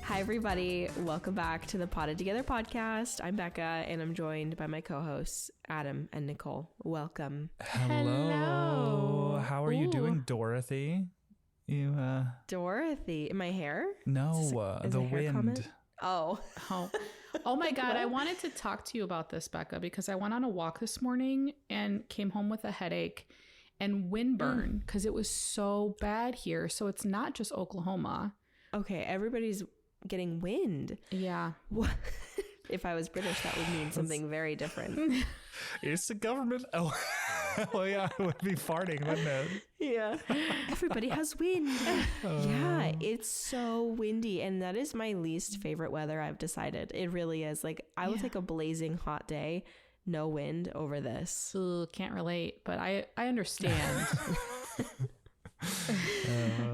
Hi, everybody. Welcome back to the Potted Together podcast. I'm Becca, and I'm joined by my co-hosts, Adam and Nicole. Welcome. Hello. How are you doing, Dorothy? Dorothy? My hair? No, is the a hair wind. comment? Oh my God. I wanted to talk to you about this, Becca, because I went on a walk this morning and came home with a headache and windburn because it was so bad here. So it's not just Oklahoma. Okay, everybody's getting wind. Yeah. If I was British, that would mean something very different. It's the government. Oh, well, yeah, it would be farting, wouldn't it? Yeah. Everybody has wind. Yeah, it's so windy. And that is my least favorite weather, I've decided. It really is. Like, I will take a blazing hot day, no wind over this. Ugh, can't relate, but I understand.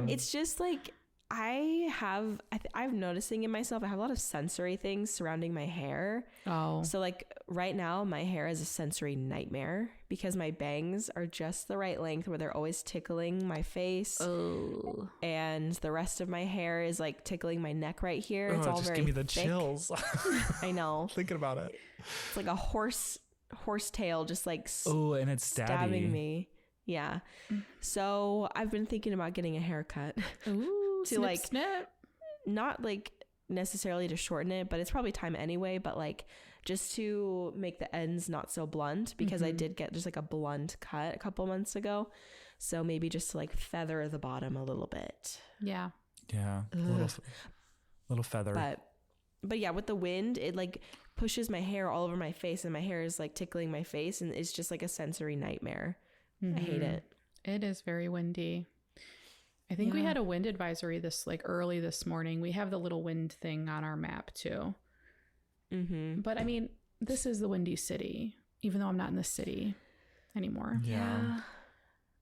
It's just like, I'm noticing in myself, I have a lot of sensory things surrounding my hair. Oh. So like right now, my hair is a sensory nightmare because my bangs are just the right length where they're always tickling my face. Oh. And the rest of my hair is like tickling my neck right here. It's all just very give me the thick. chills. I know. Thinking about it. It's like a horse tail just like and it's stabbing me. Yeah. So I've been thinking about getting a haircut. Ooh, to snip, like snip. Not like necessarily to shorten it, but it's probably time anyway, but like just to make the ends not so blunt because I did get just like a blunt cut a couple months ago. So maybe just to like feather the bottom a little bit. Yeah. Yeah. Little feather. But yeah, with the wind, it like pushes my hair all over my face and my hair is like tickling my face and it's just like a sensory nightmare. I hate it. It is very windy. I think we had a wind advisory early this morning. We have the little wind thing on our map too. Mm-hmm. But I mean, this is the windy city, even though I'm not in the city anymore. Yeah.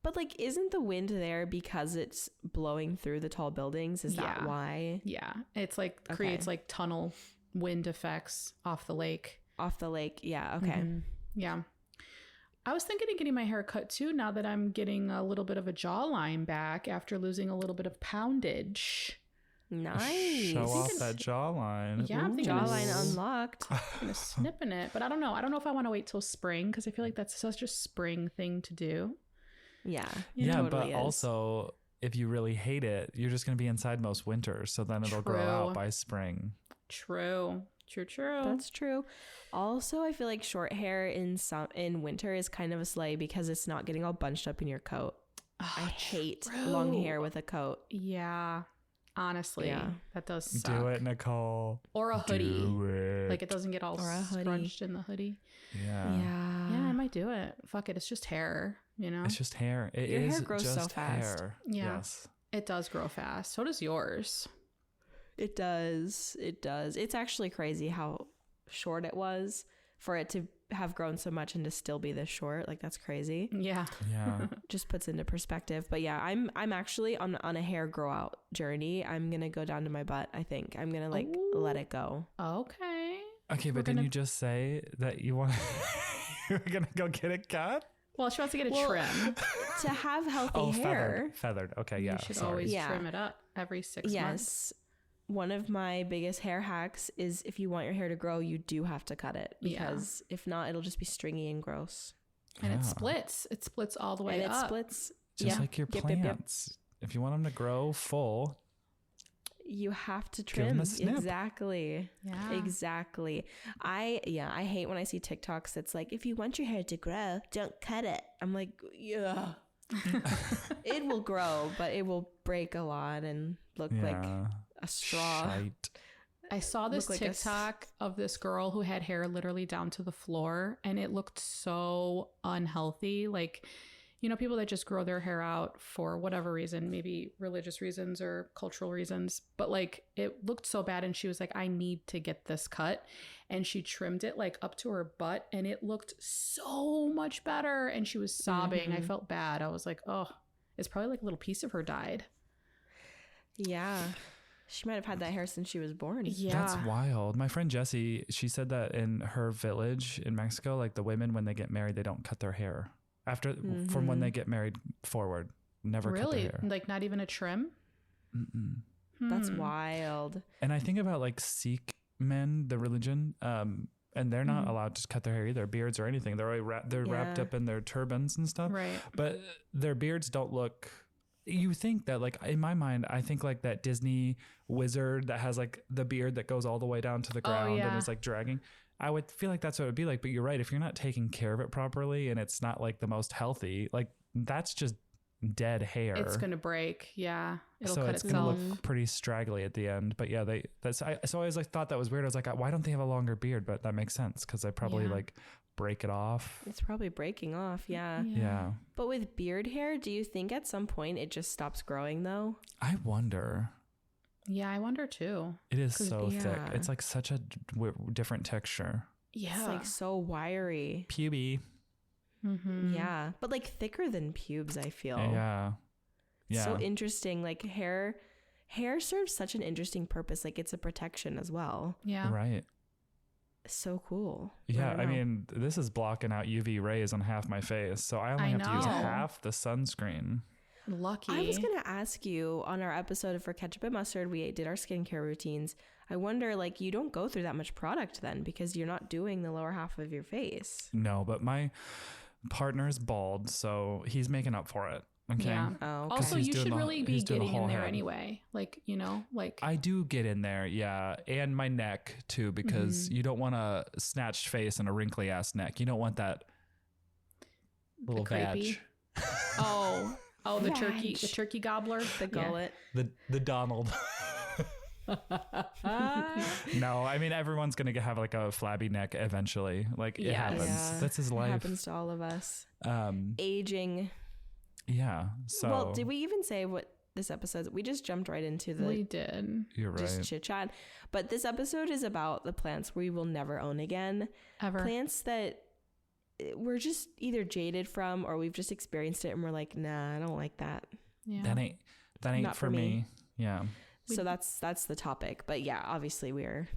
But like, isn't the wind there because it's blowing through the tall buildings? Is that why? Yeah. It's like creates like tunnel wind effects off the lake. Off the lake. Yeah. Okay. Mm-hmm. Yeah. I was thinking of getting my hair cut too, now that I'm getting a little bit of a jawline back after losing a little bit of poundage. Nice. Show off that jawline. Yeah, I'm thinking jawline unlocked. I'm gonna snip in it, but I don't know. I don't know if I want to wait till spring because I feel like that's such a spring thing to do. Yeah. Yeah, totally but is. also if you really hate it, you're just going to be inside most winters. So then it'll grow out by spring. True. That's true. Also, I feel like short hair in winter is kind of a slay because it's not getting all bunched up in your coat. I hate long hair with a coat. Yeah. Honestly, that does suck. Do it, Nicole. Or a hoodie. Do it. Like it doesn't get all scrunched in the hoodie. Yeah. Yeah, I might do it. Fuck it. It's just hair, you know? It's just hair. Your hair grows so fast. Hair. Yeah. Yes. It does grow fast. So does yours. It does. It's actually crazy how short it was for it to have grown so much and to still be this short. Like, that's crazy. Yeah. Yeah. Just puts into perspective. But yeah, I'm actually on a hair grow out journey. I'm going to go down to my butt. I think I'm going to let it go. Okay. Okay. But didn't you just say that you want, you're going to go get it cut? Well, she wants to get a trim. To have healthy hair. Feathered. Okay. Yeah. You should always trim it up every 6 months. Yes. One of my biggest hair hacks is if you want your hair to grow, you do have to cut it because if not, it'll just be stringy and gross. And it splits. It splits all the way and up. It splits. Just like your plants. If you want them to grow full, you have to give them trim. a snip. Exactly. Yeah. Exactly. I hate when I see TikToks that's like, if you want your hair to grow, don't cut it. I'm like, yeah. It will grow, but it will break a lot and look like a straw. Shite. I saw this TikTok of this girl who had hair literally down to the floor and it looked so unhealthy. Like, you know, people that just grow their hair out for whatever reason, maybe religious reasons or cultural reasons, but like it looked so bad. And she was like, I need to get this cut. And she trimmed it like up to her butt and it looked so much better. And she was sobbing. Mm-hmm. I felt bad. I was like, oh, it's probably like a little piece of her died. Yeah. She might have had that hair since she was born. Yeah. That's wild. My friend Jessie, she said that in her village in Mexico, like the women, when they get married, they don't cut their hair from when they get married forward. Never cut their hair. Like not even a trim? That's wild. And I think about like Sikh men, the religion, and they're not allowed to cut their hair either, beards or anything. They're already wrapped up in their turbans and stuff. Right. But their beards don't look. You think that, like, in my mind, I think like that Disney wizard that has like the beard that goes all the way down to the ground and is like dragging. I would feel like that's what it would be like. But you're right. If you're not taking care of it properly and it's not like the most healthy, like that's just dead hair. It's going to break. Yeah. It'll so cut it's itself. going to look pretty straggly at the end. But yeah, so I always like thought that was weird. I was like, why don't they have a longer beard? But that makes sense because they probably like break it off. It's probably breaking off. Yeah. But with beard hair, do you think at some point it just stops growing though? I wonder. Yeah, I wonder too. It is so thick. It's like such a different texture. Yeah. It's like so wiry. Puby. Yeah. But like thicker than pubes, I feel. Yeah. So interesting. Like hair serves such an interesting purpose. Like it's a protection as well. Yeah. Right. So cool. Yeah, I mean, this is blocking out UV rays on half my face, so I only have to use half the sunscreen. Lucky. I was going to ask you on our episode for Ketchup and Mustard, we did our skincare routines. I wonder, like, you don't go through that much product then because you're not doing the lower half of your face. No, but my partner is bald, so he's making up for it. Okay. Yeah. Oh, okay. Also, you should really be getting in there anyway. Like, you know, like. I do get in there, yeah. And my neck, too, because you don't want a snatched face and a wrinkly ass neck. You don't want that little vag. Oh, the turkey gobbler, the gullet. The Donald. No, I mean, everyone's going to have like a flabby neck eventually. Like it happens. Yeah. That's his life. It happens to all of us. Aging. Yeah. So. Well, did we even say what this episode? We just jumped right into the. We did. You're right. Just chit chat. But this episode is about the plants we will never own again. Ever. Plants that we're just either jaded from, or we've just experienced it and we're like, nah, I don't like that. Yeah. That ain't Not for me. Yeah. So that's the topic. But yeah, obviously we're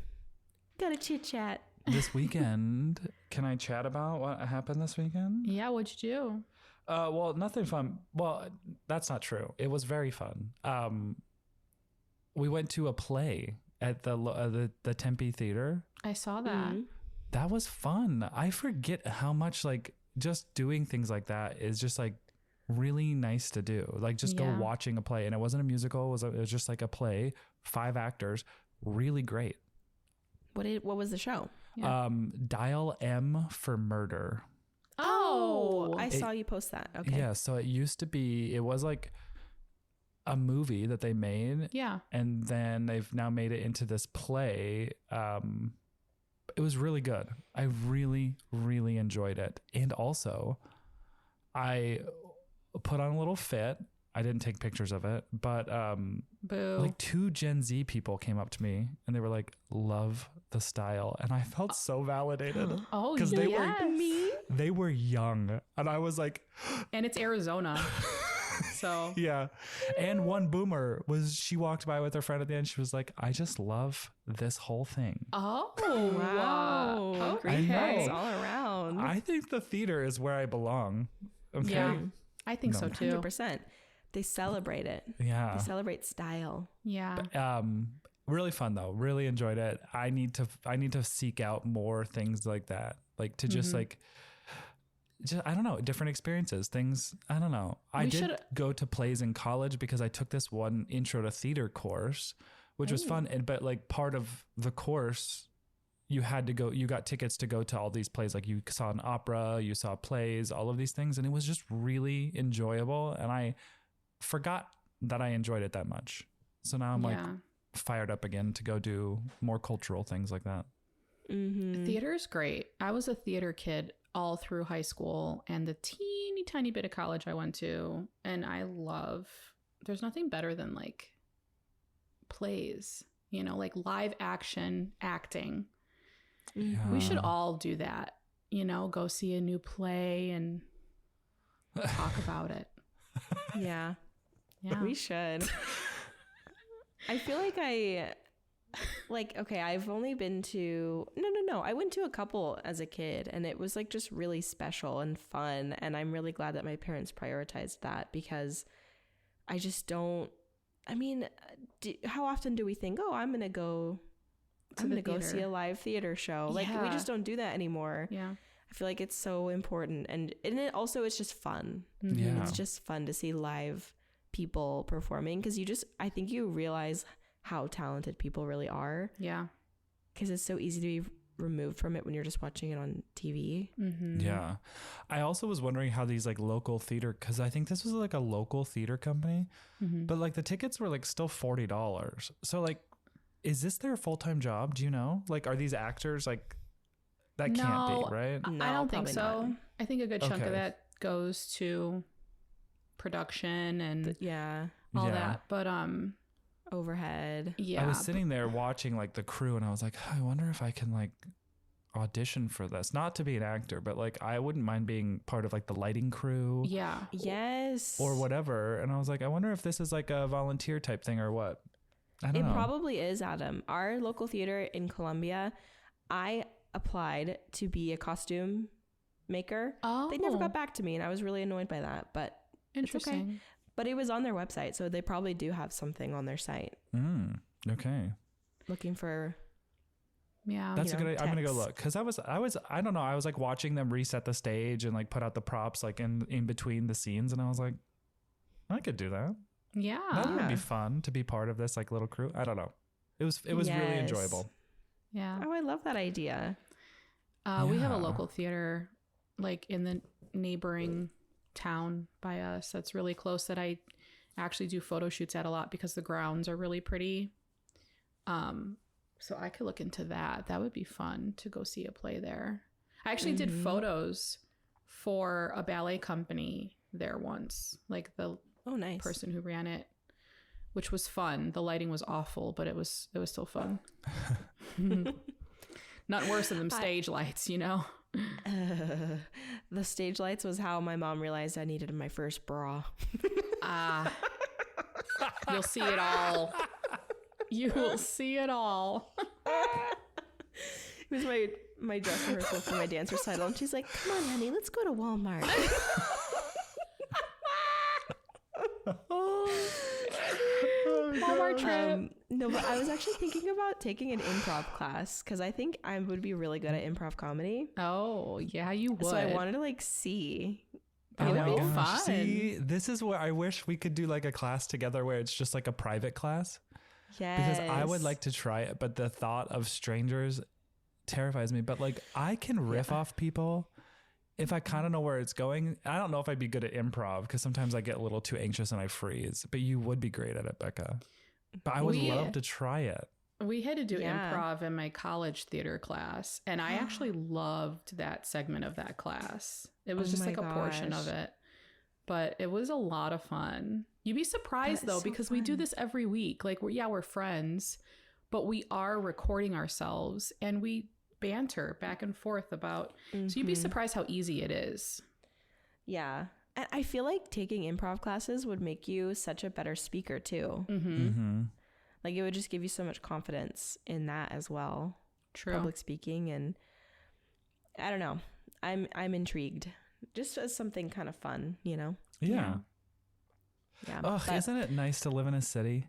gotta chit chat. This weekend, can I chat about what happened this weekend? Yeah. What'd you do? Well, nothing fun. Well, that's not true. It was very fun. We went to a play at the Tempe Theater. I saw that. Mm-hmm. That was fun. I forget how much like just doing things like that is just like really nice to do. Like just go watching a play, and it wasn't a musical. It was just like a play, 5 actors, really great. What was the show? Yeah. Dial M for Murder. Oh, I saw you post that. Okay. Yeah, so it was like a movie that they made. Yeah. And then they've now made it into this play. It was really good. I really, really enjoyed it. And also, I put on a little fit. I didn't take pictures of it, but Boo. like 2 Gen Z people came up to me and they were like, love the style. And I felt so validated. Oh, because yes. they were young. And I was like, and it's Arizona. So yeah. And one boomer she walked by with her friend at the end. She was like, I just love this whole thing. Oh, wow. Great facts all around. I think the theater is where I belong. Okay. Yeah, I think so too. 100%. They celebrate it. Yeah. They celebrate style. Yeah. But, really fun though. Really enjoyed it. I need to seek out more things like that. Like to just like, I don't know, different experiences, things. I don't know. I did go to plays in college because I took this one intro to theater course, which was fun. But like part of the course, you got tickets to go to all these plays. Like you saw an opera, you saw plays, all of these things. And it was just really enjoyable. And I forgot that I enjoyed it that much. So now I'm like fired up again to go do more cultural things like that. Mm-hmm. Theater is great. I was a theater kid all through high school and the teeny tiny bit of college I went to. And there's nothing better than like plays, you know, like live action acting. Yeah. We should all do that, you know, go see a new play and talk about it. Yeah. Yeah. We should. I feel like okay, I've only been to no. I went to a couple as a kid, and it was like just really special and fun. And I'm really glad that my parents prioritized that, because I just don't. I mean, how often do we think, oh, I'm gonna go see a live theater show? Like, we just don't do that anymore. Yeah. I feel like it's so important, and it also, it's just fun. Yeah. It's just fun to see live people performing, because I think you realize how talented people really are. Yeah. Because it's so easy to be removed from it when you're just watching it on TV. Yeah. I also was wondering how these like local theater, because I think this was like a local theater company, but like the tickets were like still $40. So like, is this their full-time job? Do you know? Like, are these actors like, that can't be, right? No, I don't think so. Not. I think a good chunk of that goes to production and all that. But overhead. Yeah. I was sitting there watching like the crew, and I was like, I wonder if I can like audition for this. Not to be an actor, but like I wouldn't mind being part of like the lighting crew. Yeah. Yes. Or whatever. And I was like, I wonder if this is like a volunteer type thing or what. I don't know. It probably is, Adam. Our local theater in Columbia, I applied to be a costume maker. Oh. They never got back to me, and I was really annoyed by that, but interesting. It's okay. But it was on their website, so they probably do have something on their site. Okay. Looking for... Yeah. That's a good idea. I'm going to go look. Because I don't know. I was like watching them reset the stage and like put out the props like in between the scenes. And I was like, I could do that. Yeah. That would be fun to be part of this like little crew. I don't know. It was really enjoyable. Yeah. Oh, I love that idea. We have a local theater like in the neighboring town by us that's really close, that I actually do photo shoots at a lot because the grounds are really pretty. So I could look into that. That would be fun to go see a play there. I actually did photos for a ballet company there once, like the nice person who ran it, which was fun. The lighting was awful, but it was still fun. Not worse than them stage lights, you know? The stage lights was how my mom realized I needed my first bra. You'll see it all. You will see it all. It was my dress rehearsal for my dance recital, and she's like, come on, honey, let's go to Walmart. Walmart trip. No, but I was actually thinking about taking an improv class, because I think I would be really good at improv comedy. Oh, yeah, you would. So I wanted to like see. That would be fun. See, this is where I wish we could do like a class together where it's just like a private class. Yes. Because I would like to try it, but the thought of strangers terrifies me. But like I can riff off people if I kind of know where it's going. I don't know if I'd be good at improv, because sometimes I get a little too anxious and I freeze. But you would be great at it, Becca. But I would love to try it. We had to do improv in my college theater class, and I actually loved that segment of that class. It was just like a portion of it, but it was a lot of fun. You'd be surprised though, because we do this every week. Like we're friends, but we are recording ourselves and we banter back and forth about. So you'd be surprised how easy it is. Yeah. And I feel like taking improv classes would make you such a better speaker too. Like it would just give you so much confidence in that as well. True. Public speaking, and I don't know. I'm intrigued. Just as something kind of fun, you know? Yeah. Yeah. Oh, isn't it nice to live in a city?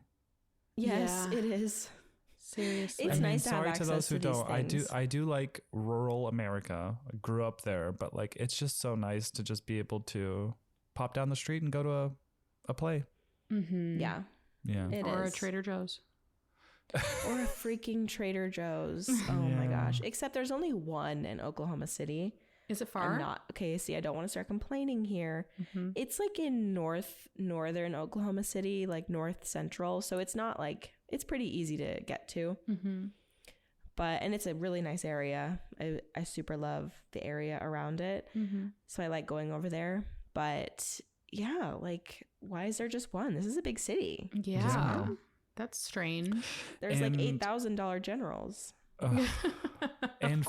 Yes, it is. Seriously. It's nice to have access to these things. I do like rural America. I grew up there, but like it's just so nice to just be able to pop down the street and go to a play. Yeah. Yeah. Or a Trader Joe's. Or a freaking Trader Joe's. Oh my gosh. Except there's only one in Oklahoma City. Is it far? Okay, see, I don't want to start complaining here. It's like in northern Oklahoma City, like north central. So it's not like, it's pretty easy to get to. And it's a really nice area. I super love the area around it. So I like going over there. But yeah, like, why is there just one? This is a big city. Yeah. That's strange. There's like $8,000 generals. And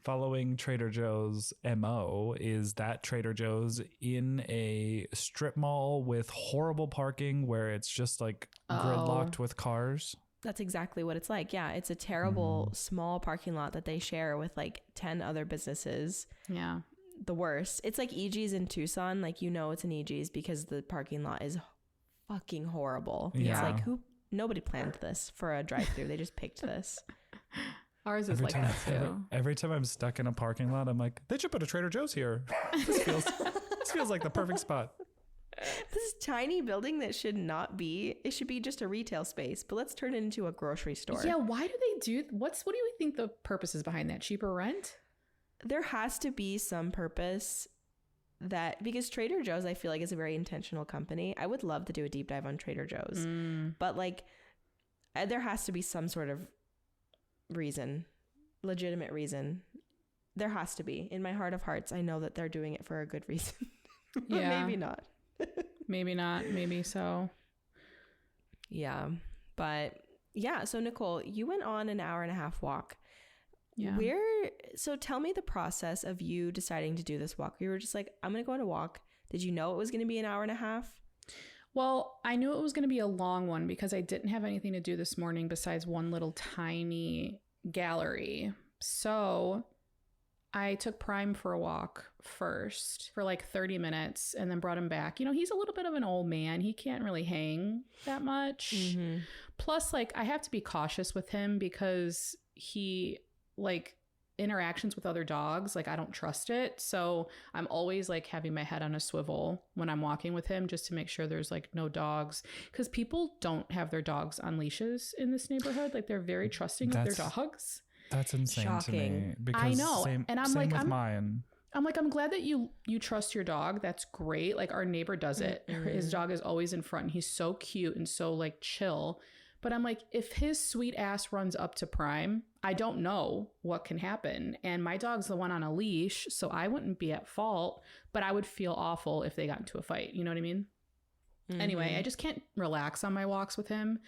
following Trader Joe's MO is that Trader Joe's in a strip mall with horrible parking where it's just like gridlocked with cars. That's exactly what it's like. Yeah, it's a terrible small parking lot that they share with like 10 other businesses. Yeah. The worst. It's like EG's in Tucson. Like, you know, it's an EG's because the parking lot is fucking horrible. Yeah. It's like, nobody planned this for a drive-through. They just picked this. Ours is that too. Every time I'm stuck in a parking lot, I'm like, they should put a Trader Joe's here. This feels like the perfect spot. This tiny building that should not be, it should be just a retail space, but let's turn it into a grocery store. Yeah, why do they do, what do you think the purpose is behind that? Cheaper rent? There has to be some purpose because Trader Joe's, I feel like, is a very intentional company. I would love to do a deep dive on Trader Joe's, but like there has to be some sort of reason, legitimate reason. There has to be. In my heart of hearts, I know that they're doing it for a good reason. Yeah. Maybe not. Maybe not. Maybe so. Yeah. But yeah. So Nicole, you went on an 1.5-hour walk. Yeah. So tell me the process of you deciding to do this walk. You were just like, I'm going to go on a walk. Did you know it was going to be an 1.5 hours? Well, I knew it was going to be a long one because I didn't have anything to do this morning besides one little tiny gallery. So I took Prime for a walk first for like 30 minutes and then brought him back. You know, he's a little bit of an old man. He can't really hang that much. Mm-hmm. Plus, like, I have to be cautious with him because he, like, interactions with other dogs, like, I don't trust it. So I'm always like having my head on a swivel when I'm walking with him just to make sure there's like no dogs, because people don't have their dogs on leashes in this neighborhood. Like, they're very trusting of their dogs. That's insane. Shocking. To me. Because I know. And I'm like, mine. I'm like, I'm glad that you trust your dog. That's great. Like, our neighbor does it. Mm-hmm. His dog is always in front and he's so cute and so like chill. But I'm like, if his sweet ass runs up to Prime, I don't know what can happen. And my dog's the one on a leash, so I wouldn't be at fault, but I would feel awful if they got into a fight. You know what I mean? Mm-hmm. Anyway, I just can't relax on my walks with him.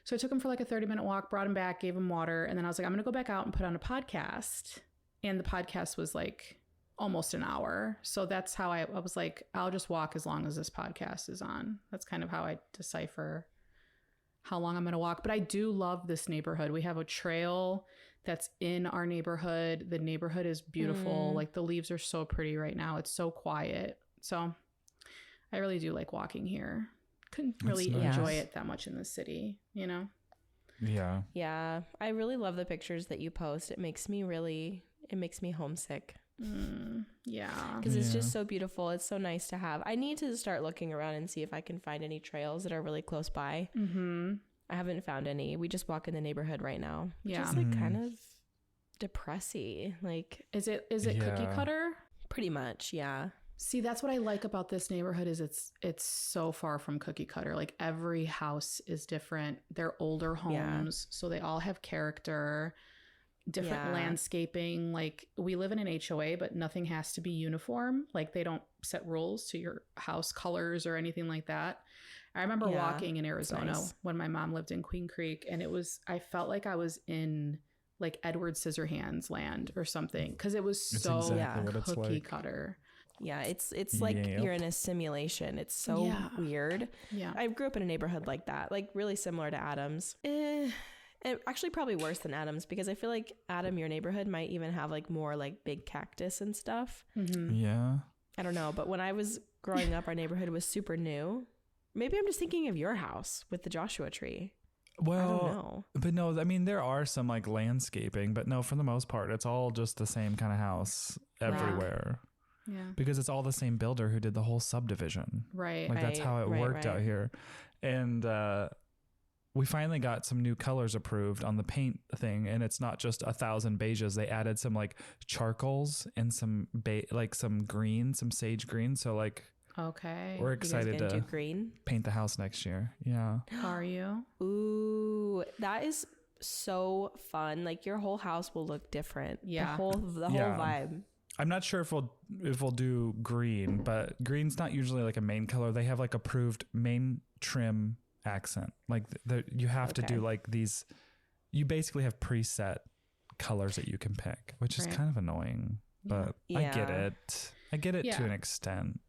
So I took him for like a 30-minute walk, brought him back, gave him water. And then I was like, I'm going to go back out and put on a podcast. And the podcast was like almost an hour. So that's how I was like, I'll just walk as long as this podcast is on. That's kind of how I decipher how long I'm going to walk. But I do love this neighborhood. We have a trail that's in our neighborhood. The neighborhood is beautiful. Like, the leaves are so pretty right now. It's so quiet. So I really do like walking here. Couldn't really enjoy it that much in the city, you know? Yeah. Yeah. I really love the pictures that you post. It makes me homesick. Yeah. Because it's just so beautiful. It's so nice to have. I need to start looking around and see if I can find any trails that are really close by. Mm-hmm. I haven't found any. We just walk in the neighborhood right now. Yeah. Just like kind of depressy. Like, is it cookie cutter? Pretty much. Yeah. See, that's what I like about this neighborhood is it's so far from cookie cutter. Like, every house is different. They're older homes, so they all have character. Different landscaping. Like, we live in an HOA, but nothing has to be uniform. Like, they don't set rules to your house colors or anything like that. I remember walking in Arizona when my mom lived in Queen Creek, and I felt like I was in like Edward Scissorhands land or something, because it was so cookie cutter. Yeah, it's like you're in a simulation. It's so weird. Yeah, I grew up in a neighborhood like that, like really similar to Adam's. And actually probably worse than Adam's, because I feel like Adam, your neighborhood might even have like more like big cactus and stuff. Mm-hmm. Yeah. I don't know. But when I was growing up, our neighborhood was super new. Maybe I'm just thinking of your house with the Joshua tree. Well, I don't know. But no, I mean, there are some like landscaping, but no, for the most part, it's all just the same kind of house everywhere. Yeah. Because it's all the same builder who did the whole subdivision. Right. Like, that's how it worked out here. And, we finally got some new colors approved on the paint thing, and it's not just 1,000 beiges. They added some like charcoals and some some green, some sage green. So like, okay, we're excited to do green paint the house next year. Yeah. Are you? Ooh, that is so fun. Like, your whole house will look different. Yeah. The whole vibe. I'm not sure if we'll do green, but green's not usually like a main color. They have like approved main trim accent. Like, you have to do like these, you basically have preset colors that you can pick, which is kind of annoying, but I get it. I get it to an extent.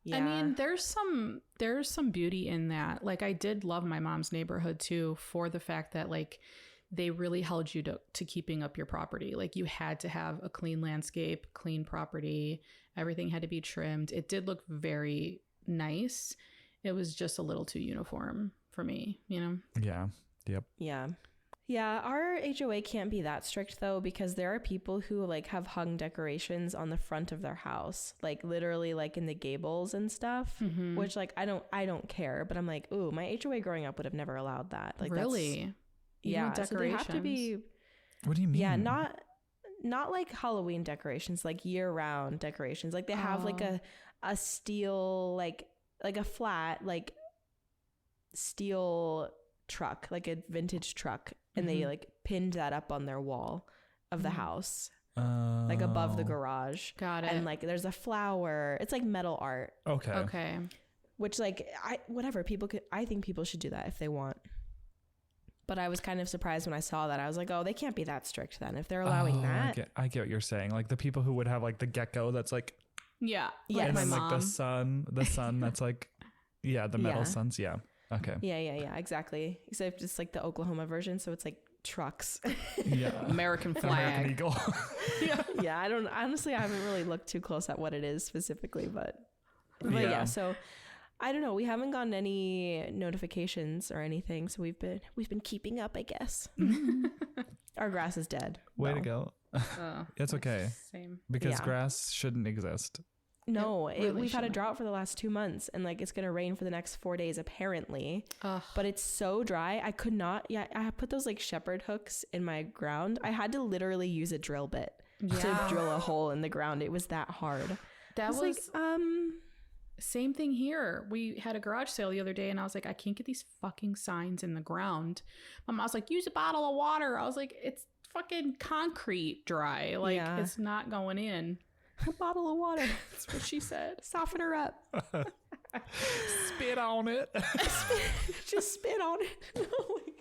Yeah. I mean, there's some beauty in that. Like, I did love my mom's neighborhood too, for the fact that like they really held you to keeping up your property. Like, you had to have a clean landscape, clean property. Everything had to be trimmed. It did look very nice. It was just a little too uniform for me, you know? Yeah. Yep. Yeah. Yeah, our HOA can't be that strict though, because there are people who like have hung decorations on the front of their house, like literally like in the gables and stuff, which like I don't care, but I'm like, ooh, my HOA growing up would have never allowed that. Like, really? Yeah, so they have to be. What do you mean? Yeah, not like Halloween decorations, like year-round decorations. Like they have like a steel like a flat like steel truck, like a vintage truck, and they like pinned that up on their wall of the house, like above the garage. Got it. And like there's a flower. It's like metal art. Okay. Which like I think people should do that if they want. But I was kind of surprised when I saw that. I was like, oh, they can't be that strict then if they're allowing that. I get what you're saying. Like the people who would have like the gecko that's like, yeah, and then like the sun that's like, the metal suns. Yeah. Okay. Yeah, exactly. Except it's like the Oklahoma version, so it's like trucks. Yeah. American flag. American eagle. Yeah, I haven't really looked too close at what it is specifically, but yeah, so I don't know. We haven't gotten any notifications or anything, so we've been keeping up, I guess. Our grass is dead. Way to go. It's okay. Same. Because grass shouldn't exist. No, we've had a drought for the last 2 months, and like it's gonna rain for the next 4 days apparently. But it's so dry. I could not. Yeah, I put those like shepherd hooks in my ground. I had to literally use a drill bit to drill a hole in the ground. It was that hard. That was like same thing here. We had a garage sale the other day, and I was like, I can't get these fucking signs in the ground. My mom's like, use a bottle of water. I was like, it's fucking concrete dry. Like it's not going in. A bottle of water. That's what she said. Soften her up. Spit on it. Just spit on it. Oh my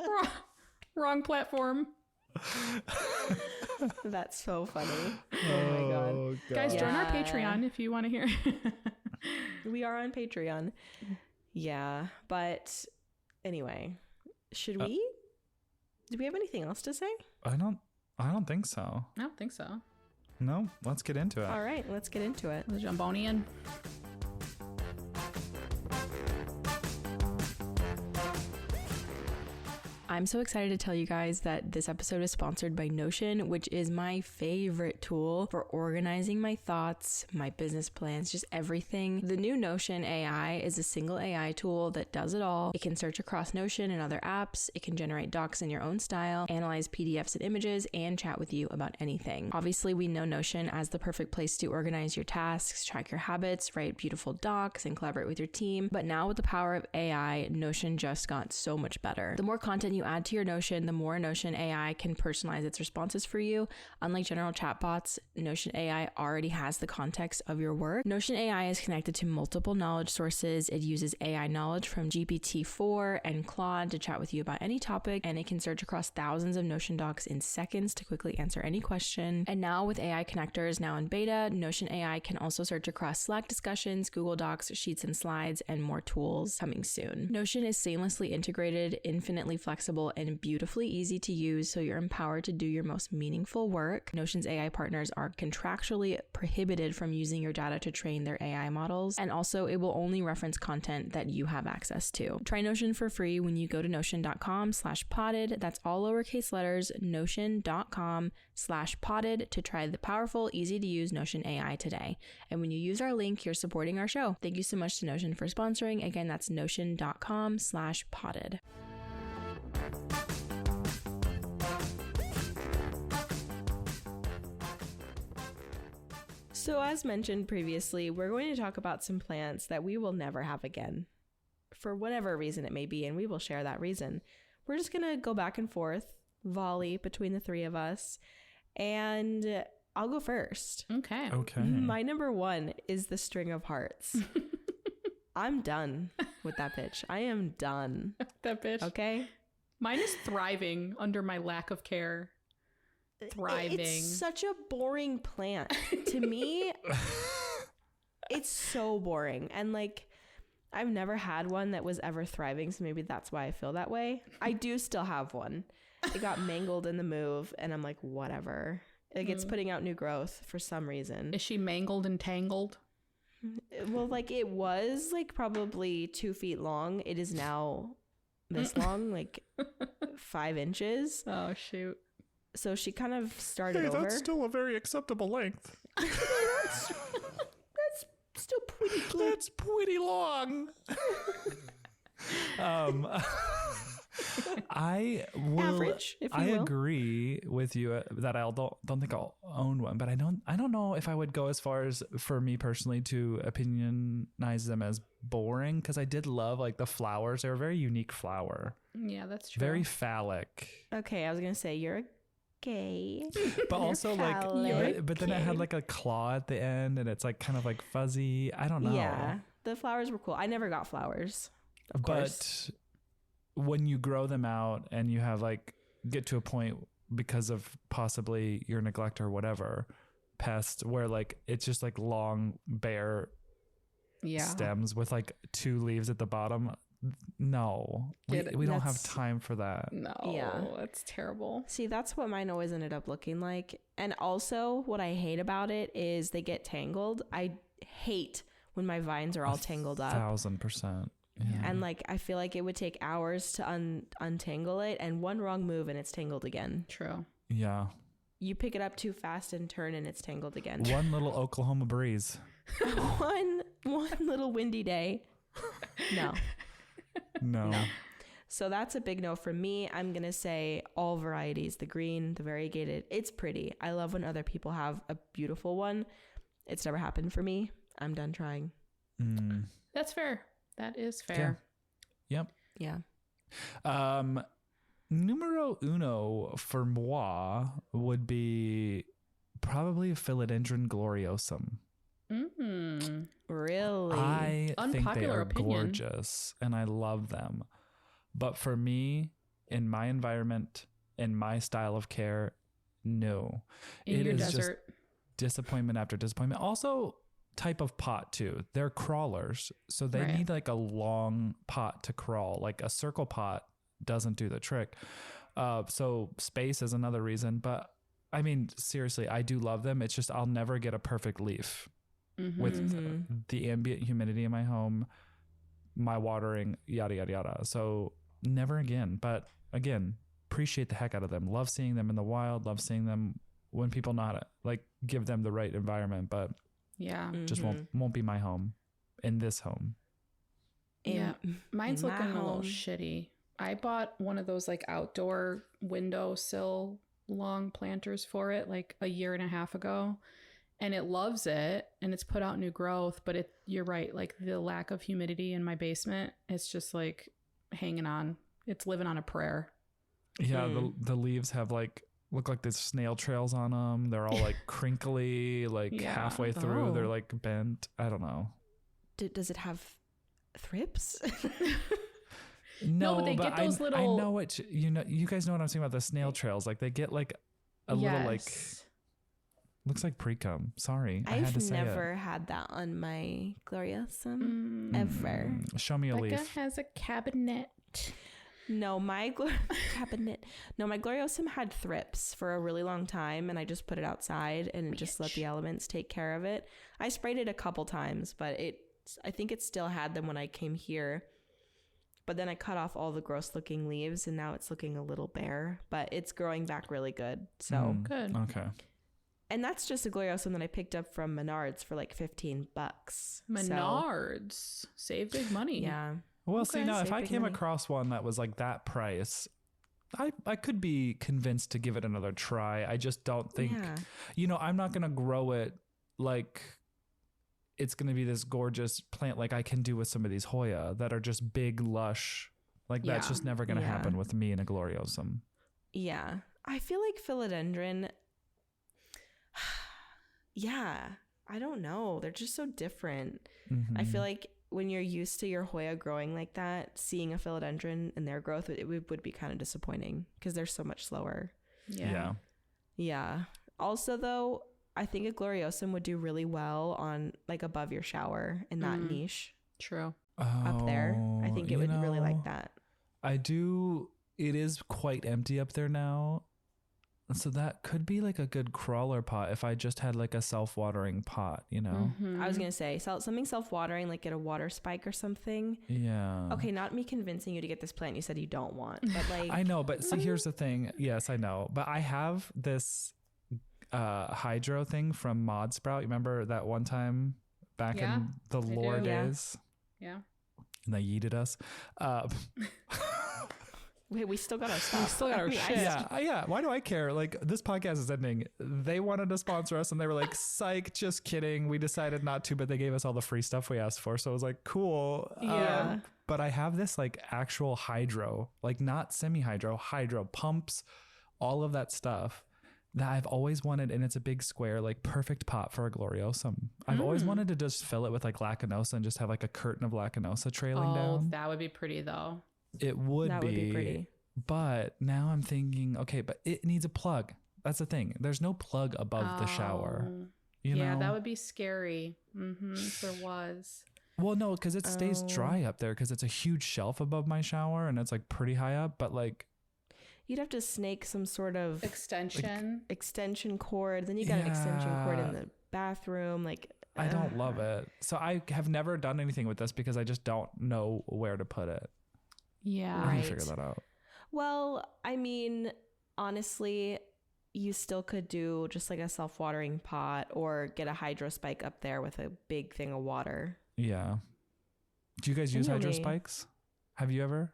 god. Wrong platform. That's so funny. Oh my god. Guys, join our Patreon if you want to hear. We are on Patreon. Yeah, but anyway, should we? Do we have anything else to say? I don't think so. I don't think so. No, let's get into it. All right, let's get into it. The Jambonian. I'm so excited to tell you guys that this episode is sponsored by Notion, which is my favorite tool for organizing my thoughts, my business plans, just everything. The new Notion AI is a single AI tool that does it all. It can search across Notion and other apps. It can generate docs in your own style, analyze PDFs and images, and chat with you about anything. Obviously, we know Notion as the perfect place to organize your tasks, track your habits, write beautiful docs, and collaborate with your team. But now with the power of AI, Notion just got so much better. The more content you add to your Notion, the more Notion AI can personalize its responses for you. Unlike general chatbots, Notion AI already has the context of your work. Notion AI is connected to multiple knowledge sources. It uses AI knowledge from GPT-4 and Claude to chat with you about any topic, and it can search across thousands of Notion docs in seconds to quickly answer any question. And now with AI connectors now in beta, Notion AI can also search across Slack discussions, Google Docs, Sheets and Slides, and more tools coming soon. Notion is seamlessly integrated, infinitely flexible, and beautifully easy to use, so you're empowered to do your most meaningful work. Notion's AI partners are contractually prohibited from using your data to train their AI models, and also it will only reference content that you have access to. Try Notion for free when you go to notion.com/potted. That's all lowercase letters, notion.com/potted to try the powerful, easy to use Notion AI today. And when you use our link, you're supporting our show. Thank you so much to Notion for sponsoring. Again, that's notion.com/potted. So as mentioned previously, we're going to talk about some plants that we will never have again, for whatever reason it may be, and we will share that reason. We're just going to go back and forth, volley between the three of us, and I'll go first. Okay. My number one is the string of hearts. I'm done with that bitch. I am done. That bitch. Okay. Mine is thriving under my lack of care. Thriving. It's such a boring plant. To me, it's so boring. And like, I've never had one that was ever thriving, so maybe that's why I feel that way. I do still have one. It got mangled in the move, and I'm like, whatever. Like, it's putting out new growth for some reason. Is she mangled and tangled? Well, like, it was like probably 2 feet long. It is now this long, like 5 inches. Oh, shoot. So she kind of started over. That's still a very acceptable length. That's still pretty good. That's pretty long. I will, Average, if you will. agree with you that I don't think I'll own one, but I don't know if I would go as far as, for me personally, to opinionize them as boring, because I did love like the flowers. They're a very unique flower. Yeah, that's true. Very phallic. Okay, I was gonna say you're gay, but also like, phallic. but then it had like a claw at the end, and it's like kind of like fuzzy. I don't know. Yeah, the flowers were cool. I never got flowers, of course. But when you grow them out and you have like get to a point because of possibly your neglect or whatever pest, where like it's just like long bare stems with like 2 leaves at the bottom. No, we don't have time for that. No, that's terrible. See, that's what mine always ended up looking like. And also what I hate about it is they get tangled. I hate when my vines are all tangled up. 1000%. Yeah. And like, I feel like it would take hours to untangle it, and one wrong move and it's tangled again. True. Yeah. You pick it up too fast and turn and it's tangled again. One little Oklahoma breeze. one little windy day. No. So that's a big no for me. I'm going to say all varieties, the green, the variegated. It's pretty. I love when other people have a beautiful one. It's never happened for me. I'm done trying. That's fair. That is fair. Yep. Yeah. Numero uno for moi would be probably a Philodendron gloriosum. Really? I think they Unpopular are opinion. gorgeous and I love them. But for me, in my environment, in my style of care, no. In your desert. Just disappointment after disappointment. Also, type of pot too. They're crawlers, so they need like a long pot to crawl. Like a circle pot doesn't do the trick. So space is another reason. But I mean, seriously, I do love them. It's just I'll never get a perfect leaf with the ambient humidity in my home, my watering, yada yada yada. So never again. But again, appreciate the heck out of them. Love seeing them in the wild. Love seeing them when people know how to like give them the right environment. But just won't be my home in this home. Mine's looking a little shitty. I bought one of those like outdoor windowsill long planters for it like a year and a half ago, and it loves it and it's put out new growth, but you're right, like the lack of humidity in my basement, it's just like hanging on. It's living on a prayer. Yeah, the leaves have like look like there's snail trails on them. They're all like crinkly, like halfway through they're like bent. I don't know. Does it have thrips? No, but they get those little. I know it. You guys know what I'm saying about the snail trails. Like they get like a little like looks like pre-cum. Sorry, I had to say never had that on my gloriosum ever. Show me a Becca leaf. has a cabinet. No, my gloriosum had thrips for a really long time, and I just put it outside and just let the elements take care of it. I sprayed it a couple times, but I think it still had them when I came here. But then I cut off all the gross looking leaves, and now it's looking a little bare, but it's growing back really good. So good. Okay. And that's just a gloriosum that I picked up from Menards for like $15. Menards. Save big money. Yeah. Well, see, now if I came across one that was like that price, I could be convinced to give it another try. I just don't think, I'm not going to grow it like it's going to be this gorgeous plant like I can do with some of these Hoya that are just big, lush. Like that's just never going to happen with me in a gloriosum. Yeah. I feel like philodendron, I don't know. They're just so different. I feel like when you're used to your Hoya growing like that, seeing a philodendron and their growth, it would be kind of disappointing because they're so much slower. Yeah. Also, though, I think a gloriosum would do really well on like above your shower in that niche. True. Up there. I think it would really like that. I do. It is quite empty up there now. So that could be like a good crawler pot if I just had like a self-watering pot, you know? I was going to say something self-watering, like get a water spike or something. Yeah. Okay, not me convincing you to get this plant you said you don't want, but like... I know, but see, here's the thing. Yes, I know. But I have this hydro thing from Mod Sprout. You remember that one time back in the lore days? Yeah. And they yeeted us. Wait, we still got our stuff. We still got our shit. Yeah. Why do I care? Like, this podcast is ending. They wanted to sponsor us and they were like, psych, just kidding. We decided not to, but they gave us all the free stuff we asked for. So I was like, cool. Yeah. But I have this like actual hydro, like not semi-hydro, hydro pumps, all of that stuff that I've always wanted. And it's a big square, like perfect pot for a gloriosum. I've always wanted to just fill it with like lacanosa and just have like a curtain of lacanosa trailing down. Oh, that would be pretty though. It would that be. Would be pretty. But now I'm thinking, okay, but it needs a plug. That's the thing. There's no plug above the shower. You know? That would be scary. If there was. Well, no, because it stays dry up there because it's a huge shelf above my shower and it's like pretty high up. But like, you'd have to snake some sort of extension cord. Then you got an extension cord in the bathroom. Like, I don't love it. So I have never done anything with this because I just don't know where to put it. Yeah. I need to figure that out. Well, I mean, honestly, you still could do just like a self-watering pot or get a hydro spike up there with a big thing of water. Yeah. Do you guys use hydro spikes? Have you ever?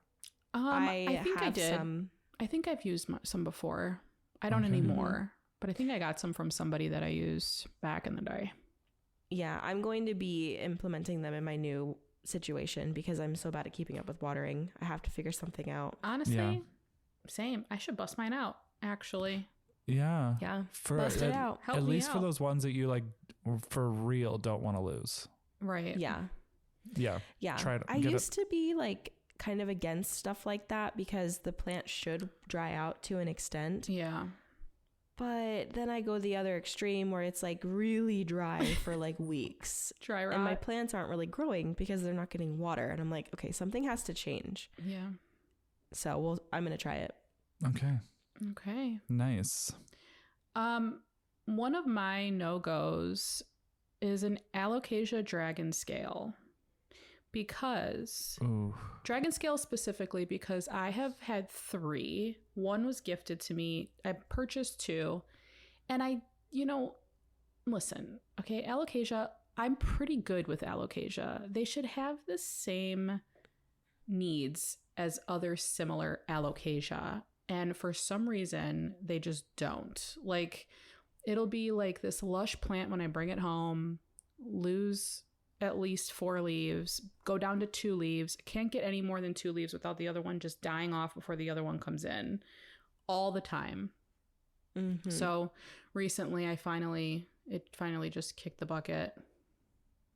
I think I did. I think I've used some before. I don't anymore, but I think I got some from somebody that I used back in the day. Yeah, I'm going to be implementing them in my new situation because I'm so bad at keeping up with watering. I have to figure something out. Honestly, same. I should bust mine out, actually. Yeah. Bust it out. Help at me least out. for those ones that you like for real don't want to lose. Right. Yeah. Try it. I used to be like kind of against stuff like that because the plant should dry out to an extent. Yeah. But then I go the other extreme where it's like really dry for like weeks. Dry rot. And my plants aren't really growing because they're not getting water. And I'm like, okay, something has to change. Yeah. So I'm going to try it. Okay. Nice. One of my no-goes is an alocasia dragon scale. Because dragon scale specifically, because I have had 3. One was gifted to me. I purchased 2. And listen, okay, alocasia, I'm pretty good with alocasia. They should have the same needs as other similar alocasia. And for some reason, they just don't. Like, it'll be like this lush plant when I bring it home, lose at least 4 leaves, go down to 2 leaves. Can't get any more than 2 leaves without the other one just dying off before the other one comes in all the time. So recently it finally just kicked the bucket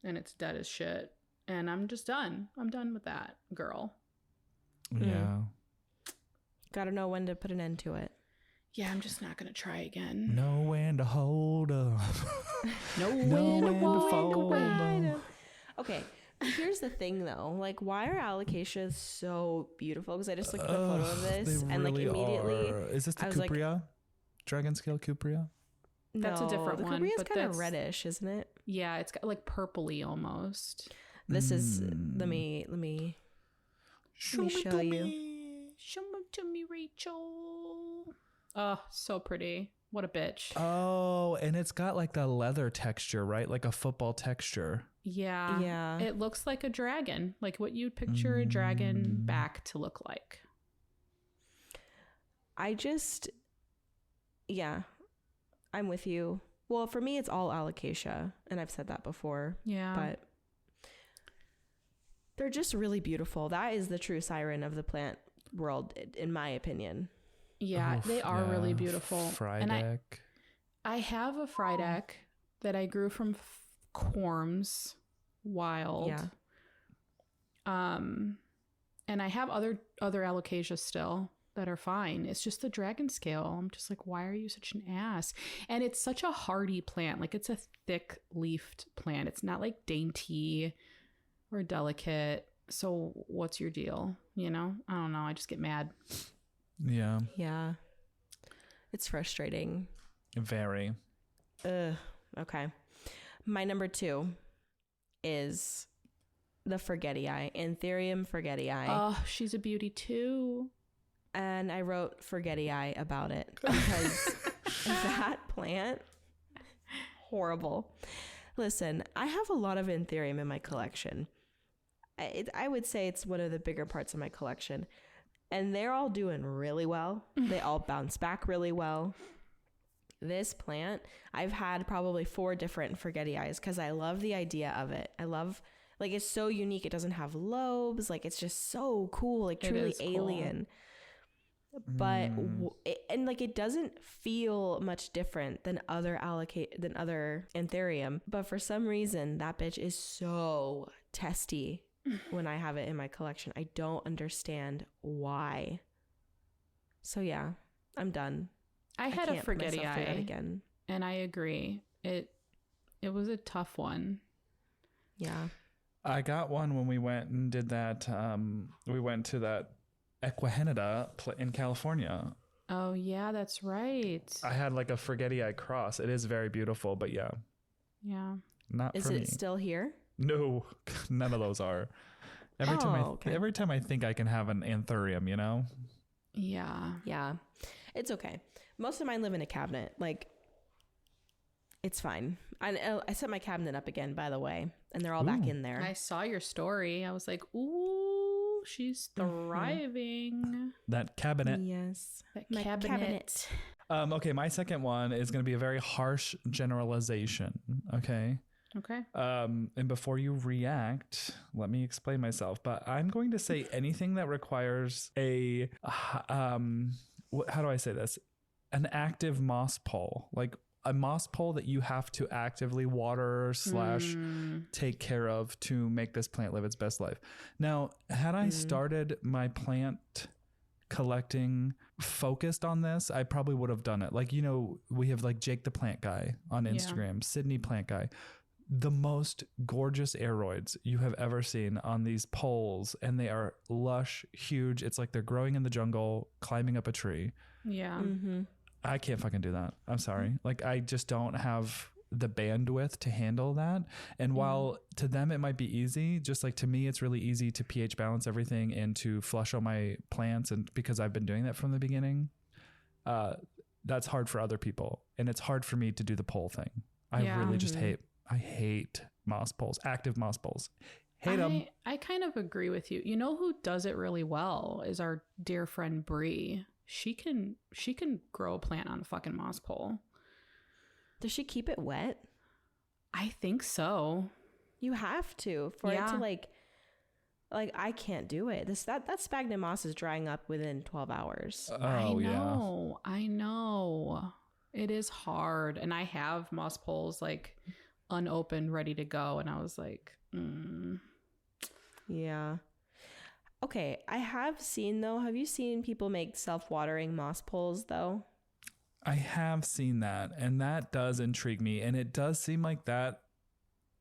and it's dead as shit. And I'm just done. I'm done with that, girl. Yeah. Gotta know when to put an end to it. Yeah, I'm just not going to try again. Know when to hold up. Know when to fold up. Okay, here's the thing though. Like, why are alocasias so beautiful? Because I just looked at a photo of this and like immediately... Is this the Cupria? Like, Dragon scale Cupria? That's a different one. The Cupria's kind of reddish, isn't it? Yeah, it's got like purpley almost. This is... Let me show you. Show it to me, Rachel. Oh, so pretty. What a bitch. Oh, and it's got like the leather texture, right? Like a football texture. Yeah. It looks like a dragon. Like what you'd picture a dragon back to look like. I'm with you. Well, for me, it's all alocasia. And I've said that before. Yeah. But they're just really beautiful. That is the true siren of the plant world, in my opinion. Yeah, they are really beautiful. Frydek. I have a Frydek that I grew from Corms wild. Yeah. And I have other alocasia still that are fine. It's just the dragon scale. I'm just like, why are you such an ass? And it's such a hardy plant. Like, it's a thick leafed plant. It's not like dainty or delicate. So what's your deal? You know, I don't know. I just get mad. Yeah. Yeah. It's frustrating. Very. Okay. My number 2 is the Forgetii, Anthurium forgetii. Oh, she's a beauty too. And I wrote Forgetii about it because that plant, horrible. Listen, I have a lot of Anthurium in my collection. I would say it's one of the bigger parts of my collection. And they're all doing really well. They all bounce back really well. This plant, I've had probably 4 different Forgetii because I love the idea of it. I love, like, it's so unique. It doesn't have lobes. Like, it's just so cool, like truly alien. Cool. But it doesn't feel much different than other Anthurium. But for some reason, that bitch is so testy when I have it in my collection. I don't understand why. So yeah, I'm done. I had a Forgetii again, and I agree. It was a tough one. Yeah. I got one when we went and did that. We went to that Equihenida in California. Oh yeah, that's right. I had like a Forgetii cross. It is very beautiful, but yeah. Not is for me. Is it still here? No, none of those are. Every time I think I can have an Anthurium, you know? Yeah. It's okay. Most of mine live in a cabinet. Like, it's fine. I set my cabinet up again, by the way, and they're all back in there. I saw your story. I was like, ooh, she's thriving. That cabinet. Yes. My cabinet. Okay, my second one is going to be a very harsh generalization. Okay. And before you react, let me explain myself. But I'm going to say anything that requires a how do I say this? An active moss pole, like a moss pole that you have to actively water / take care of to make this plant live its best life. Now, had I started my plant collecting focused on this, I probably would have done it. Like, you know, we have like Jake the Plant Guy on Instagram, Sydney Plant Guy. The most gorgeous aeroids you have ever seen on these poles, and they are lush, huge. It's like they're growing in the jungle, climbing up a tree. Yeah. I can't fucking do that. I'm sorry. Like, I just don't have the bandwidth to handle that. And while to them it might be easy, just like to me, it's really easy to pH balance everything and to flush all my plants. And because I've been doing that from the beginning, that's hard for other people. And it's hard for me to do the pole thing. I really just hate moss poles, active moss poles. Hate them. I kind of agree with you. You know who does it really well is our dear friend Bree. She can grow a plant on a fucking moss pole. Does she keep it wet? I think so. You have to for it to like I can't do it. That sphagnum moss is drying up within 12 hours. I know. It is hard. And I have moss poles like unopened, ready to go. And I was like, Yeah. Okay. I have seen though. Have you seen people make self-watering moss poles though? I have seen that, and that does intrigue me. And it does seem like that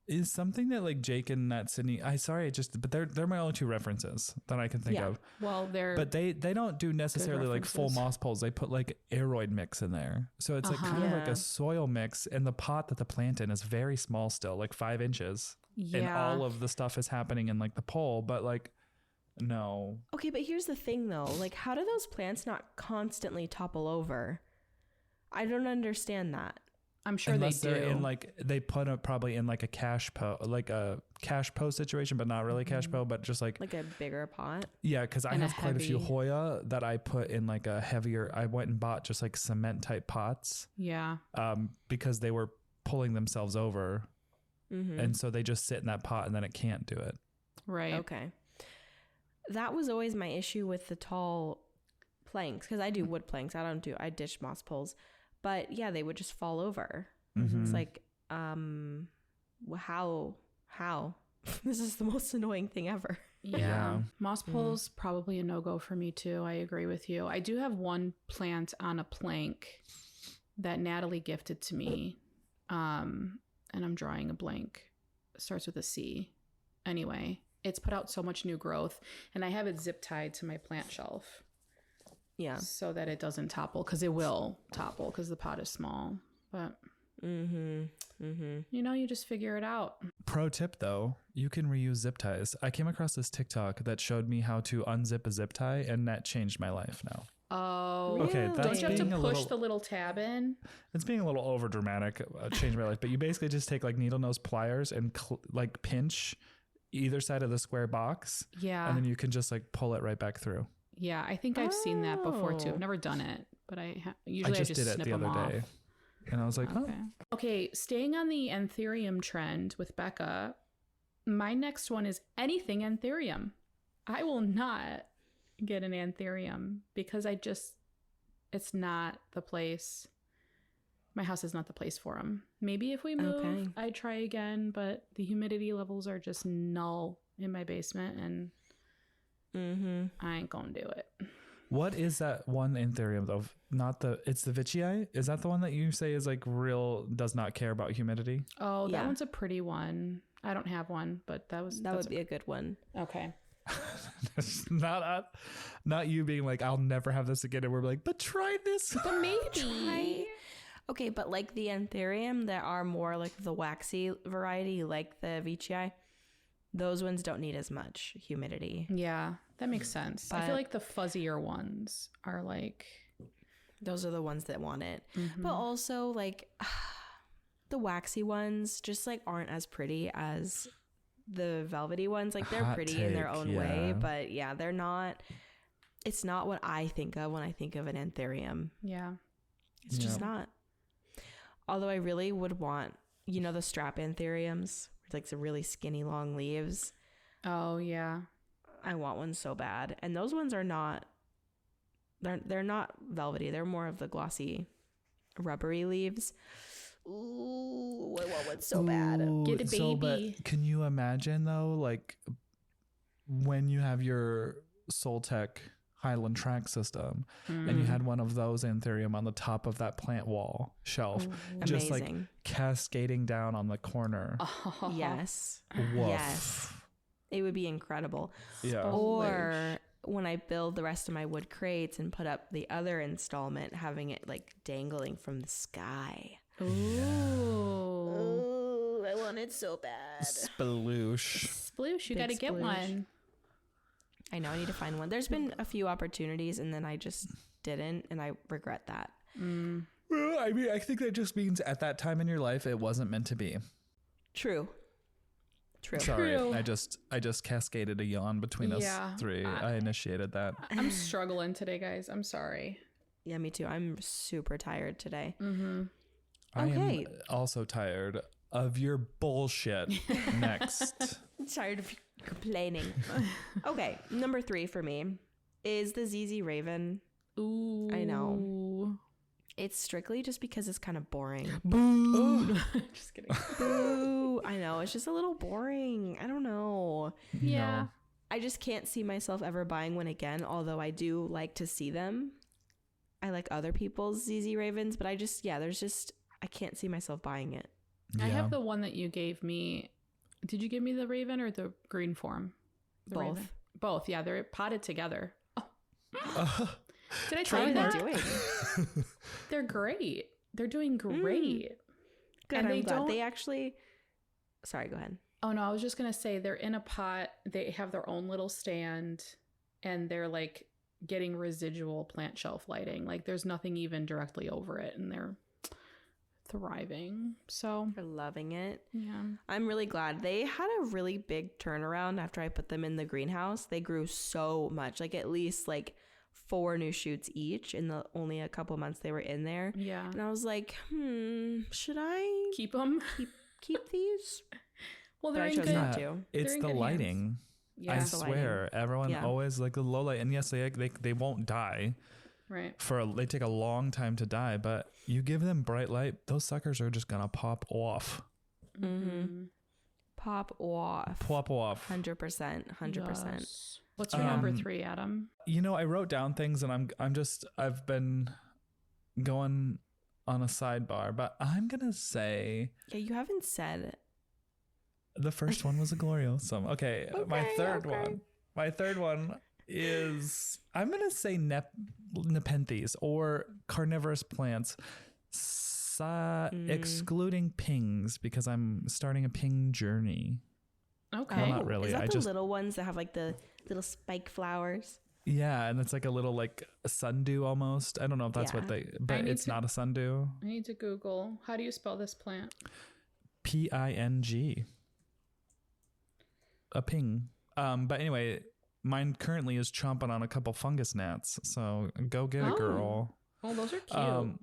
is something that like Jake and that Sydney, but they're my only 2 references that I can think of. Well, but they don't do necessarily like full moss poles. They put like aeroid mix in there. So it's like kind of like a soil mix, and the pot that the plant in is very small still, like 5 inches. Yeah. And all of the stuff is happening in like the pole, but like, no. Okay, but here's the thing though. Like, how do those plants not constantly topple over? I don't understand that. I'm sure unless they do. They're in like, they put it probably in like a cash po situation, but not really cash po, but just like a bigger pot. Yeah, because I have quite a few Hoya that I put in like a heavier. I went and bought just like cement type pots. Yeah. Because they were pulling themselves over, and so they just sit in that pot, and then it can't do it. Right. Okay. That was always my issue with the tall planks, because I do wood planks. I ditch moss poles. But yeah, they would just fall over. It's like, how? This is the most annoying thing ever. Yeah. Moss poles, probably a no-go for me too. I agree with you. I do have one plant on a plank that Natalie gifted to me. And I'm drawing a blank. It starts with a C. Anyway, it's put out so much new growth, and I have it zip tied to my plant shelf. Yeah. So that it doesn't topple, because it will topple because the pot is small. But you just figure it out. Pro tip though, you can reuse zip ties. I came across this TikTok that showed me how to unzip a zip tie, and that changed my life now. Oh, okay. Really? Don't you have to push the little tab in? It's being a little over dramatic. Changed my life, but you basically just take like needle nose pliers and like pinch either side of the square box. Yeah. And then you can just like pull it right back through. Yeah, I think I've seen that before too. I've never done it, but usually I just did it snip the them other off. day. And I was like, Okay, staying on the anthurium trend with Becca, my next one is anything anthurium. I will not get an anthurium because it's not the place. My house is not the place for them. Maybe if we move, I'd try again, but the humidity levels are just null in my basement, and I ain't gonna do it. What is that one anthurium though? It's the Vicii? Is that the one that you say is like real, does not care about humidity? Oh, that one's a pretty one. I don't have one, but that would be a good one. Okay. It's not you being like, I'll never have this again. And we're like, but try this. But maybe. Okay, but like the anthurium that are more like the waxy variety, like the Vicii, those ones don't need as much humidity. Yeah, that makes sense. But I feel like the fuzzier ones are like... Those are the ones that want it. But also like the waxy ones just like aren't as pretty as the velvety ones. Like they're pretty in their own way, but yeah, they're not. It's not what I think of when I think of an anthurium. Yeah. It's just not. Although I really would want, the strap anthuriums, like the really skinny long leaves. Oh yeah. I want one so bad. And those ones are not, they're not velvety. They're more of the glossy, rubbery leaves. Ooh, I want one so bad. Get a baby. But can you imagine though, like when you have your Soltech Highland track system and you had one of those anthurium on the top of that plant wall shelf, just like cascading down on the corner. Oh. Yes. Woof. Yes. It would be incredible. Yeah. Or when I build the rest of my wood crates and put up the other installment, having it like dangling from the sky. Ooh. Ooh, I want it so bad. Sploosh, you got to get one. I know, I need to find one. There's been a few opportunities and then I just didn't, and I regret that. Well, I mean, I think that just means at that time in your life it wasn't meant to be. True. Sorry, I just cascaded a yawn between us three. I initiated that. I'm struggling today, guys. I'm sorry. Yeah, me too. I'm super tired today. I am also tired of your bullshit. Next. I'm tired of complaining. Okay, number 3 for me is the ZZ Raven. Ooh. I know. It's strictly just because it's kind of boring. Boo. Just kidding. Boo. I know. It's just a little boring. I don't know. Yeah. No. I just can't see myself ever buying one again, although I do like to see them. I like other people's ZZ Ravens, but I can't see myself buying it. I have the one that you gave me. Did you give me the Raven or the green form? Both. Raven? Both. Yeah, they're potted together. Oh. Did I tell you How are that? they doing? They're great. They're doing great. Good. And I'm glad. They actually. Sorry, go ahead. Oh no, I was just gonna say they're in a pot. They have their own little stand, and they're like getting residual plant shelf lighting. Like there's nothing even directly over it, and they're thriving. So They're loving it. yeah, I'm really glad. They had a really big turnaround after I put them in the greenhouse. They grew so much, like at least like 4 new shoots each in the only a couple months they were in there. yeah. And I was like, should I Keep them. keep these? Well, But they're I in chose good. not to. It's in the good lighting. hands. Yeah. I It's the swear, lighting. everyone Yeah. always like the low light, and yes, they won't die. Right. They take a long time to die, but you give them bright light, those suckers are just gonna pop off. Mm-hmm. Pop off. 100%. Yes. What's your number 3, Adam? I wrote down things and I've been going on a sidebar, but I'm going to say. Yeah, you haven't said. The first one was a Gloriosum. Okay. My third one is, I'm going to say Nepenthes or carnivorous plants, excluding pings, because I'm starting a ping journey. Okay. Well, not really. Is that the little ones that have like the little spike flowers? Yeah, and it's like a little like a sundew almost. I don't know if that's what but it's not a sundew. I need to Google. How do you spell this plant? Ping. A ping. But anyway, mine currently is chomping on a couple fungus gnats. So go get it, girl. Oh, those are cute.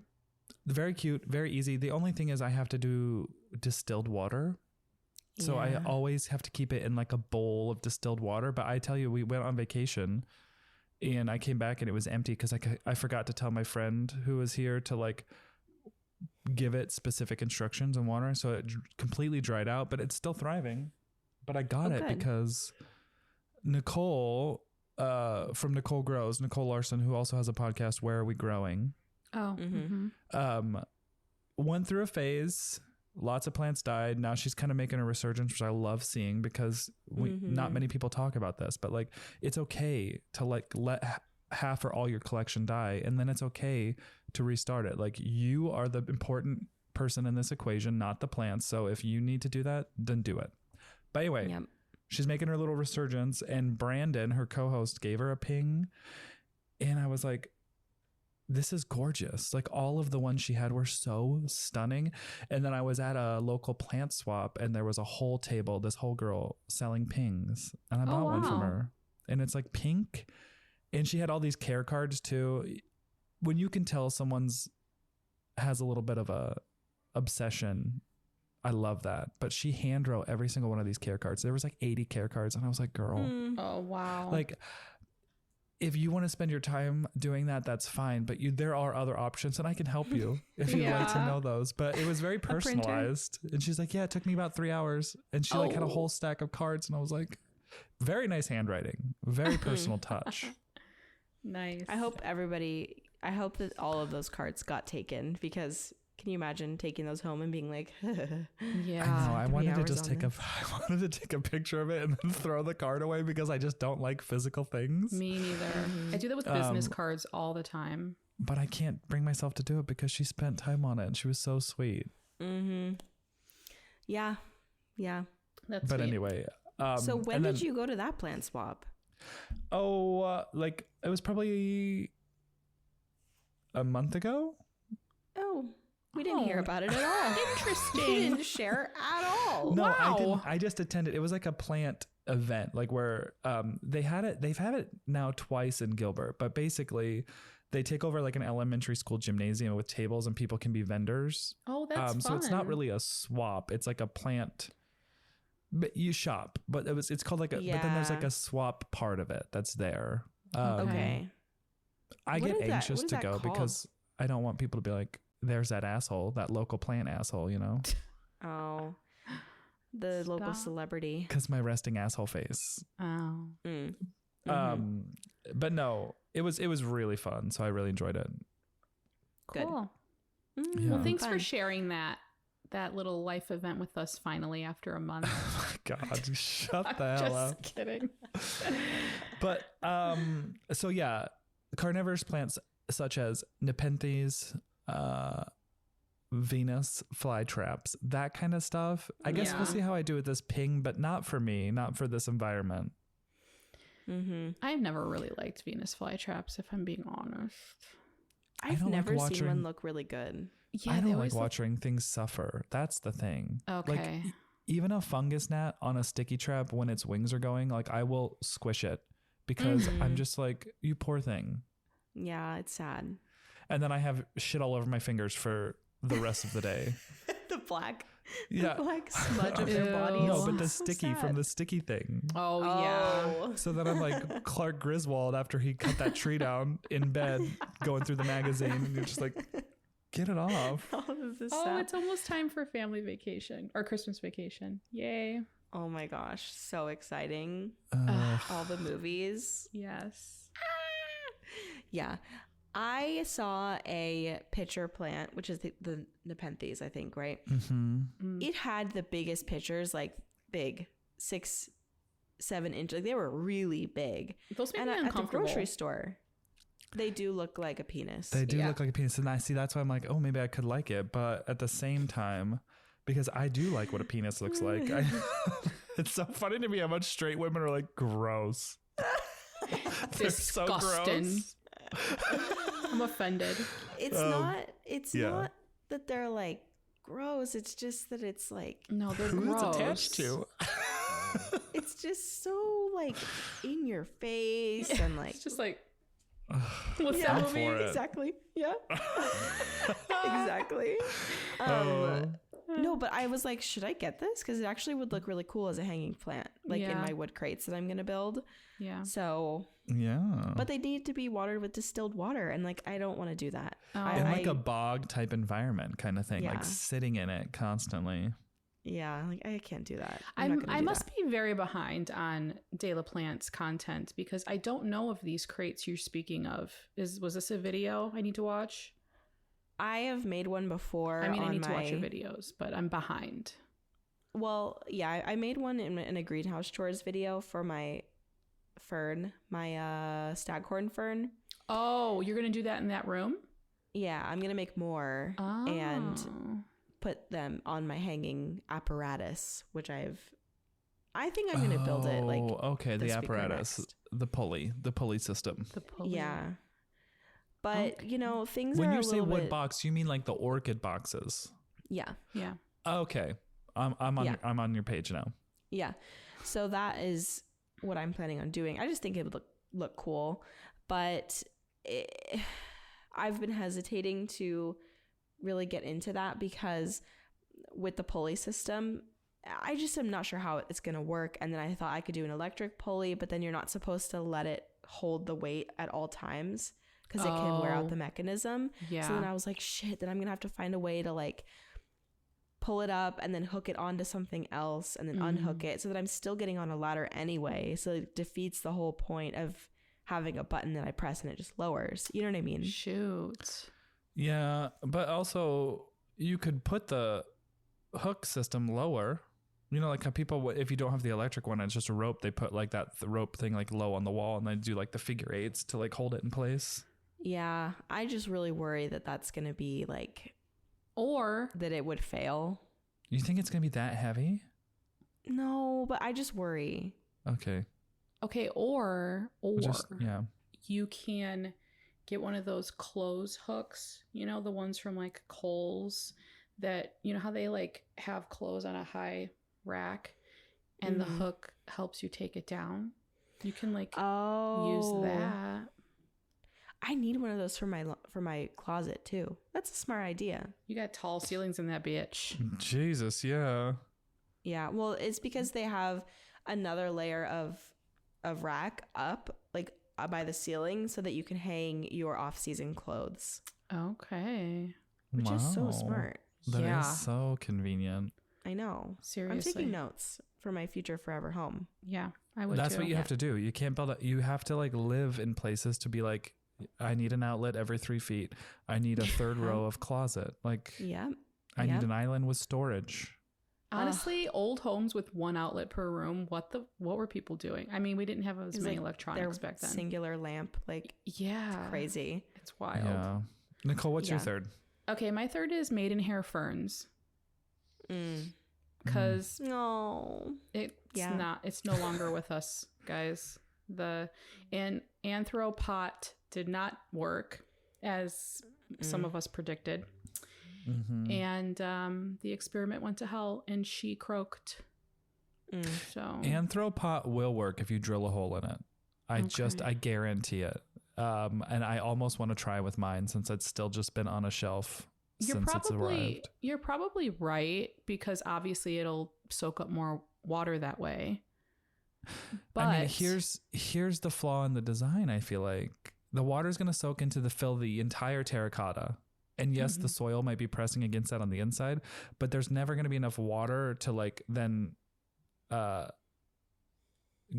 Very cute, very easy. The only thing is I have to do distilled water. So I always have to keep it in like a bowl of distilled water. But I tell you, we went on vacation and I came back and it was empty because I forgot to tell my friend who was here to like give it specific instructions on water. So it completely dried out, but it's still thriving. But I got it because Nicole from Nicole Grows, Nicole Larson, who also has a podcast, Where Are We Growing? Oh, Went through a phase. Lots of plants died. Now she's kind of making a resurgence, which I love seeing because not many people talk about this, but like it's okay to like let half or all your collection die. And then it's okay to restart it. Like you are the important person in this equation, not the plants. So if you need to do that, then do it. But anyway, she's making her little resurgence and Brandon, her co-host, gave her a ping. And I was like, this is gorgeous. Like all of the ones she had were so stunning. And then I was at a local plant swap and there was a whole table, this whole girl selling pings. And I bought one from her. And it's like pink. And she had all these care cards too. When you can tell someone's has a little bit of a obsession, I love that. But she hand wrote every single one of these care cards. There was like 80 care cards. And I was like, girl. Oh, wow. Like, if you want to spend your time doing that, that's fine. But there are other options and I can help you if you'd like to know those. But it was very personalized. And she's like, yeah, it took me about 3 hours. And she like had a whole stack of cards. And I was like, very nice handwriting, very personal touch. Nice. I hope that all of those cards got taken because can you imagine taking those home and being like, yeah, I know. I wanted to just take a picture of it and then throw the card away because I just don't like physical things. Me neither. I do that with business cards all the time. But I can't bring myself to do it because she spent time on it and she was so sweet. Yeah. That's but sweet. Anyway. So when did you go to that plant swap? Like it was probably a month ago. Oh, we didn't hear about it at all. Interesting. You didn't share at all. No, wow. I didn't. I just attended. It was like a plant event, like where they've had it now twice in Gilbert, but basically they take over like an elementary school gymnasium with tables and people can be vendors. Oh, that's fun. So it's not really a swap. It's like a plant. But you shop, but it's called like a. But then there's like a swap part of it that's there. Okay. I get anxious to go because I don't want people to be like, "There's that asshole, that local plant asshole," you know. Oh, the local celebrity. Because my resting asshole face. Oh. But no, it was really fun, so I really enjoyed it. Cool. Yeah. Well, thanks for sharing that little life event with us finally after a month. Oh my God, shut the hell up. Just kidding. But so yeah, carnivorous plants such as Nepenthes, Venus flytraps, that kind of stuff. I guess we'll see how I do with this ping, but not for me, not for this environment. I've never really liked Venus flytraps, if I'm being honest. I've never seen one look really good. Yeah, I don't like watching things suffer. That's the thing. Okay. Like even a fungus gnat on a sticky trap, when its wings are going, like I will squish it because I'm just like, you poor thing. Yeah, it's sad. And then I have shit all over my fingers for the rest of the day. The black smudge of your body. No, but the sticky from the sticky thing. Oh, yeah. So then I'm like Clark Griswold after he cut that tree down in bed, going through the magazine, and you're just like, get it off. Oh, it's almost time for family vacation or Christmas vacation. Yay. Oh my gosh, so exciting. All the movies. Yes. Yeah. I saw a pitcher plant, which is the Nepenthes, I think, right? It had the biggest pitchers, like big, 6-7 inch. Like they were really big. Those make me uncomfortable. At the grocery store, they do look like a penis. They do look like a penis. And that's why I'm like, oh, maybe I could like it. But at the same time, because I do like what a penis looks like. It's so funny to me how much straight women are like, gross. They're so gross. I'm offended. It's not that they're like gross. It's just that it's like, no, they're who gross. it's attached to. It's just so like in your face and like, it's just like, what's that movie? Exactly. Yeah. Exactly. No, but I was like, should I get this? Because it actually would look really cool as a hanging plant, like in my wood crates that I'm going to build. Yeah. So. Yeah. But they need to be watered with distilled water. And like, I don't want to do that. In like a bog type environment kind of thing, like sitting in it constantly. Yeah. Like I can't do that. I must be very behind on De La Plante's content because I don't know if these crates you're speaking of was this a video I need to watch? I have made one before. I mean, I need to watch your videos, but I'm behind. Well, yeah, I made one in a greenhouse chores video for my fern, my staghorn fern. Oh, you're going to do that in that room? Yeah, I'm going to make more and put them on my hanging apparatus, which I think I'm going to build it like. Okay, the apparatus, the pulley system. The pulley. Yeah. But, you know, things when are you say wood box, you mean like the orchid boxes? Yeah. Yeah. Okay. I'm on your page now. Yeah. So that is what I'm planning on doing. I just think it would look cool. But I've been hesitating to really get into that because with the pulley system, I just am not sure how it's going to work. And then I thought I could do an electric pulley, but then you're not supposed to let it hold the weight at all times. Because it can wear out the mechanism. Yeah. So then I was like, shit, then I'm going to have to find a way to like pull it up and then hook it onto something else and then unhook it so that I'm still getting on a ladder anyway. So it defeats the whole point of having a button that I press and it just lowers. You know what I mean? Shoot. Yeah. But also you could put the hook system lower. You know, like how people, if you don't have the electric one, it's just a rope. They put like that rope thing like low on the wall and they do like the figure eights to like hold it in place. Yeah, I just really worry that that's going to be like, or that it would fail. You think it's going to be that heavy? No, but I just worry. Okay. Or yeah. You can get one of those clothes hooks, you know, the ones from like Kohl's that, you know how they like have clothes on a high rack and the hook helps you take it down. You can like use that. I need one of those for my closet too. That's a smart idea. You got tall ceilings in that bitch. Jesus, yeah. Yeah, well, it's because they have another layer of rack up like by the ceiling so that you can hang your off-season clothes. Okay. Which is so smart. That is so convenient. I know. Seriously. I'm taking notes for my future forever home. Yeah, I would That's too. what you have to do. You can't build it. You have to like live in places to be like, I need an outlet every 3 feet. I need a third row of closet. Like, I need an island with storage. Honestly, old homes with one outlet per room. What were people doing? I mean, we didn't have as many electronics back then. Singular lamp, like it's crazy. It's wild. Yeah. Nicole, what's your third? Okay, my third is maidenhair ferns. Because it's no longer with us, guys. The anthropot did not work as some of us predicted. And the experiment went to hell and she croaked. So Anthropot will work if you drill a hole in it. I guarantee it. And I almost want to try with mine since it's still just been on a shelf since it's arrived. You're probably right because obviously it'll soak up more water that way. But I mean, here's the flaw in the design. I feel like the water is going to soak into the entire terracotta. And yes, the soil might be pressing against that on the inside, but there's never going to be enough water to like then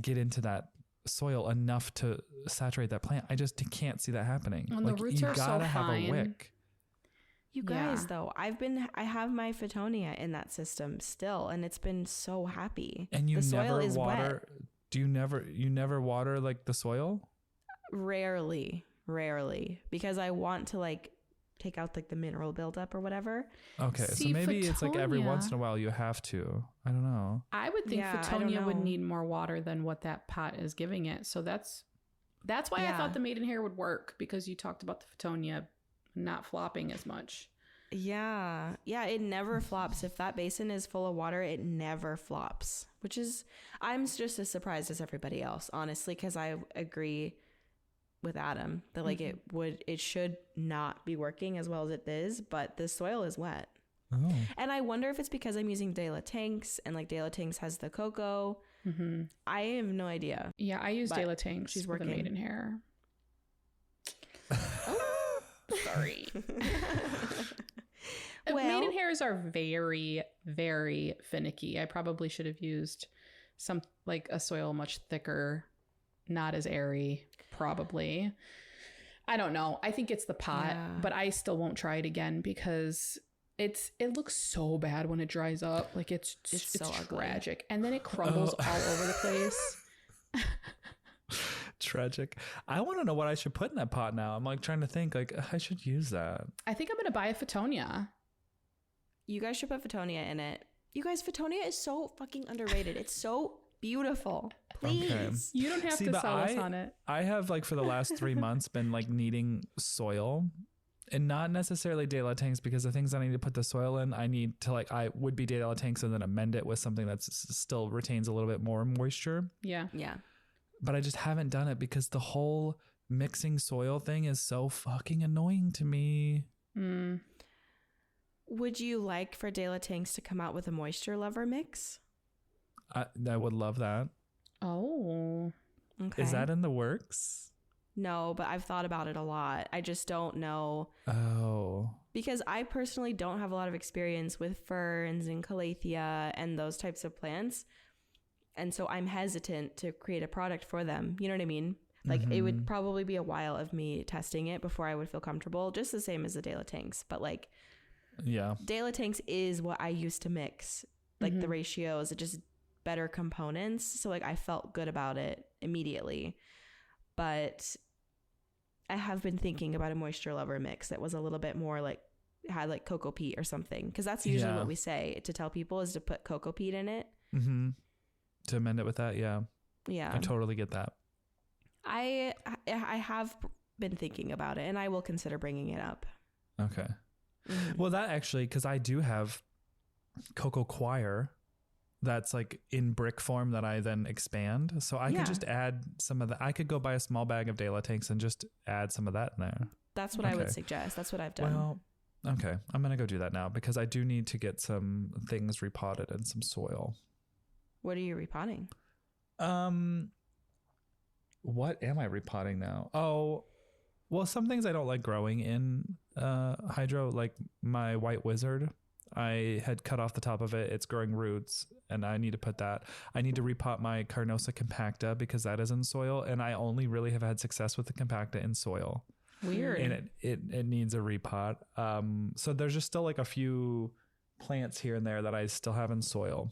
get into that soil enough to saturate that plant. I just can't see that happening. And the roots are so have fine. a wick. You guys, though, I have my Fittonia in that system still, and it's been so happy. And you the soil never is water. wet. Do you never water like the soil? Rarely, because I want to like take out like the mineral buildup or whatever. Okay, See, so maybe it's like every Fittonia- once in a while you have to. I don't know. I would think Yeah, I don't Fittonia would know. need more water than what that pot is giving it. So that's why I Yeah. thought the maidenhair would work, because you talked about the Fittonia not flopping as much. Yeah, it never flops. If that basin is full of water, it never flops, which is, I'm just as surprised as everybody else, honestly, because I agree with Adam that like it should not be working as well as it is, but the soil is wet. Oh. And I wonder if it's because I'm using De La Tanks, and like De La Tanks has the cocoa. I have no idea. Yeah, I use But De La Tanks she's for the working. maidenhair. Oh, sorry. Well- Maidenhairs are very, very finicky. I probably should have used some like a soil much thicker, not as airy, probably. I don't know. I think it's the pot, Yeah. but I still won't try it again because it looks so bad when it dries up. Like it's so ugly. tragic. And then it crumbles all over the place. Tragic. I want to know what I should put in that pot now. I'm like trying to think like I should use that. I think I'm going to buy a Fittonia. You guys should put Fittonia in it. You guys, Fittonia is so fucking underrated. It's so beautiful. Please. Okay. You don't have See, to but sell us on it. I have like for the last 3 months been like needing soil, and not necessarily De La Tanks, because the things I need to put the soil in, I need to like, I would be De La Tanks and then amend it with something that's still retains a little bit more moisture. Yeah. Yeah. But I just haven't done it because the whole mixing soil thing is so fucking annoying to me. Mm. Would you like for De La Tanks to come out with a moisture lover mix? I would love that. Oh. Okay. Is that in the works? No, but I've thought about it a lot. I just don't know. Oh. Because I personally don't have a lot of experience with ferns and calathea and those types of plants. And so I'm hesitant to create a product for them. You know what I mean? Like it would probably be a while of me testing it before I would feel comfortable, just the same as the De La Tanks. But like Yeah. De La Tanks is what I used to mix, like the ratios, just better components. So like I felt good about it immediately. But I have been thinking about a moisture lover mix that was a little bit more like, had like cocoa peat or something. Because that's usually what we say to tell people is to put cocoa peat in it. Mm-hmm. To amend it with that, yeah. Yeah. I totally get that. I have been thinking about it, and I will consider bringing it up. Okay. Mhm. Well, that actually, because I do have cocoa coir that's like in brick form that I then expand. So I could just add some of that. I could go buy a small bag of De La Tanks and just add some of that in there. That's what I would Okay. suggest. That's what I've done. Well, okay. I'm going to go do that now because I do need to get some things repotted and some soil. What are you repotting? What am I repotting now? Oh, well, some things I don't like growing in hydro, like my white wizard. I had cut off the top of it. It's growing roots, and I need to put that. I need to repot my Carnosa compacta because that is in soil, and I only really have had success with the compacta in soil. Weird. And it needs a repot. So there's just still like a few plants here and there that I still have in soil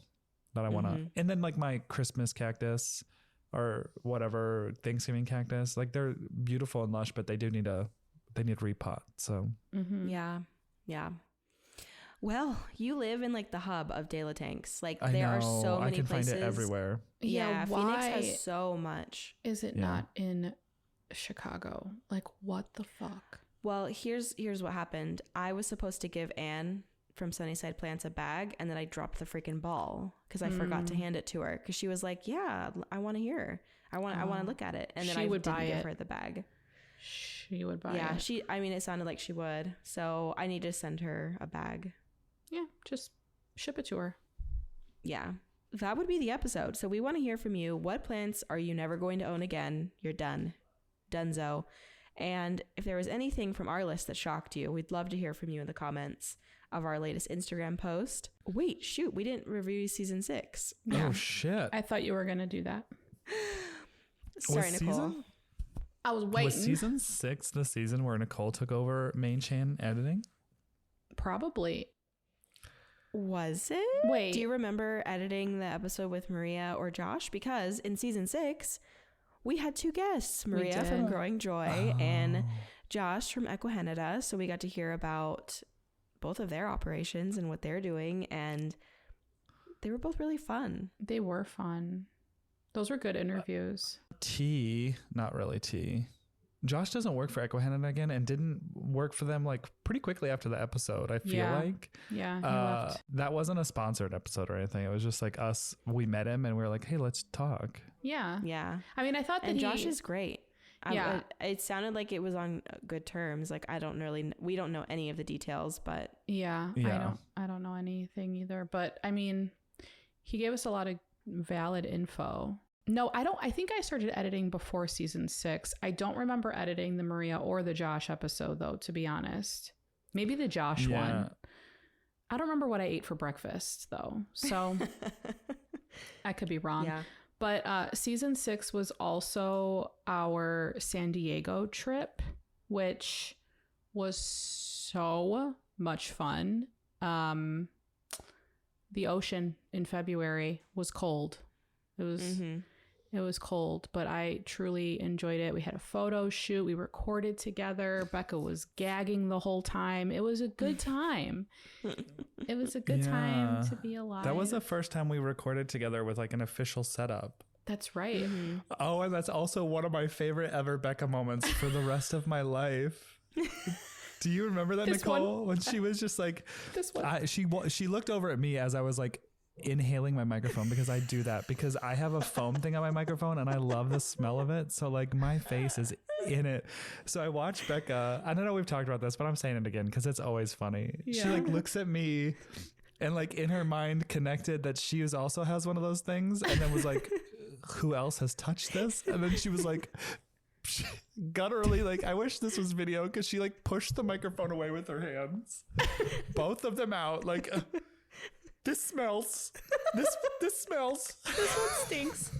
that I want to. And then like my Christmas cactus or whatever Thanksgiving cactus, like they're beautiful and lush, but they need repot. So Yeah. Well, you live in like the hub of De La Tanks. Like I there know, are so many I can places. find it everywhere. Yeah, why Phoenix has so much. is it Yeah. not in Chicago? Like, what the fuck? Well, here's what happened. I was supposed to give Anne from Sunnyside Plants a bag, and then I dropped the freaking ball because I forgot to hand it to her because she was like, "Yeah, I want to hear. I want to look at it." And then She I would didn't buy give it. her the bag. She would buy Yeah, it. it sounded like she would. So I need to send her a bag. Yeah, just ship it to her. Yeah. That would be the episode. So we want to hear from you. What plants are you never going to own again? You're done. Dunzo. And if there was anything from our list that shocked you, we'd love to hear from you in the comments of our latest Instagram post. Wait, shoot, we didn't review season 6. Yeah. Oh, shit. I thought you were going to do that. Sorry, Nicole. I was waiting. Was season 6 the season where Nicole took over main chain editing? Probably. Was it? Wait. Do you remember editing the episode with Maria or Josh? Because in season 6, we had 2 guests, Maria from Growing Joy and Josh from Equihanada. So we got to hear about both of their operations and what they're doing. And they were both really fun. They were fun. Those were good interviews. Not really T. Josh doesn't work for Equihanada again and didn't work for them like pretty quickly after the episode, I feel like. Yeah, he left. That wasn't a sponsored episode or anything. It was just like us. We met him and we were like, hey, let's talk. Yeah. Yeah. I mean, I thought that Josh is great. Yeah. It sounded like it was on good terms. Like, we don't know any of the details, but. Yeah. I don't know anything either. But I mean, he gave us a lot of valid info. No, I think I started editing before season 6. I don't remember editing the Maria or the Josh episode, though, to be honest. Maybe the Josh one. I don't remember what I ate for breakfast, though. So I could be wrong. Yeah. But season 6 was also our San Diego trip, which was so much fun. The ocean in February was cold. It was cold, but I truly enjoyed it. We had a photo shoot. We recorded together. Becca was gagging the whole time. It was a good time. It was a good time to be alive. That was the first time we recorded together with like an official setup. That's right. Mm-hmm. Oh, and that's also one of my favorite ever Becca moments for the rest of my life. Do you remember that, Nicole? When she was just like, she looked over at me as I was like, inhaling my microphone, because I do that because I have a foam thing on my microphone and I love the smell of it. So like my face is in it. So I watched Becca. I don't know, we've talked about this, but I'm saying it again because it's always funny. Yeah. She like looks at me and like in her mind connected that she also has one of those things, and then was like, who else has touched this? And then she was like, gutturally, like, I wish this was video, because she like pushed the microphone away with her hands, both of them out, like, this smells. This smells. This one stinks.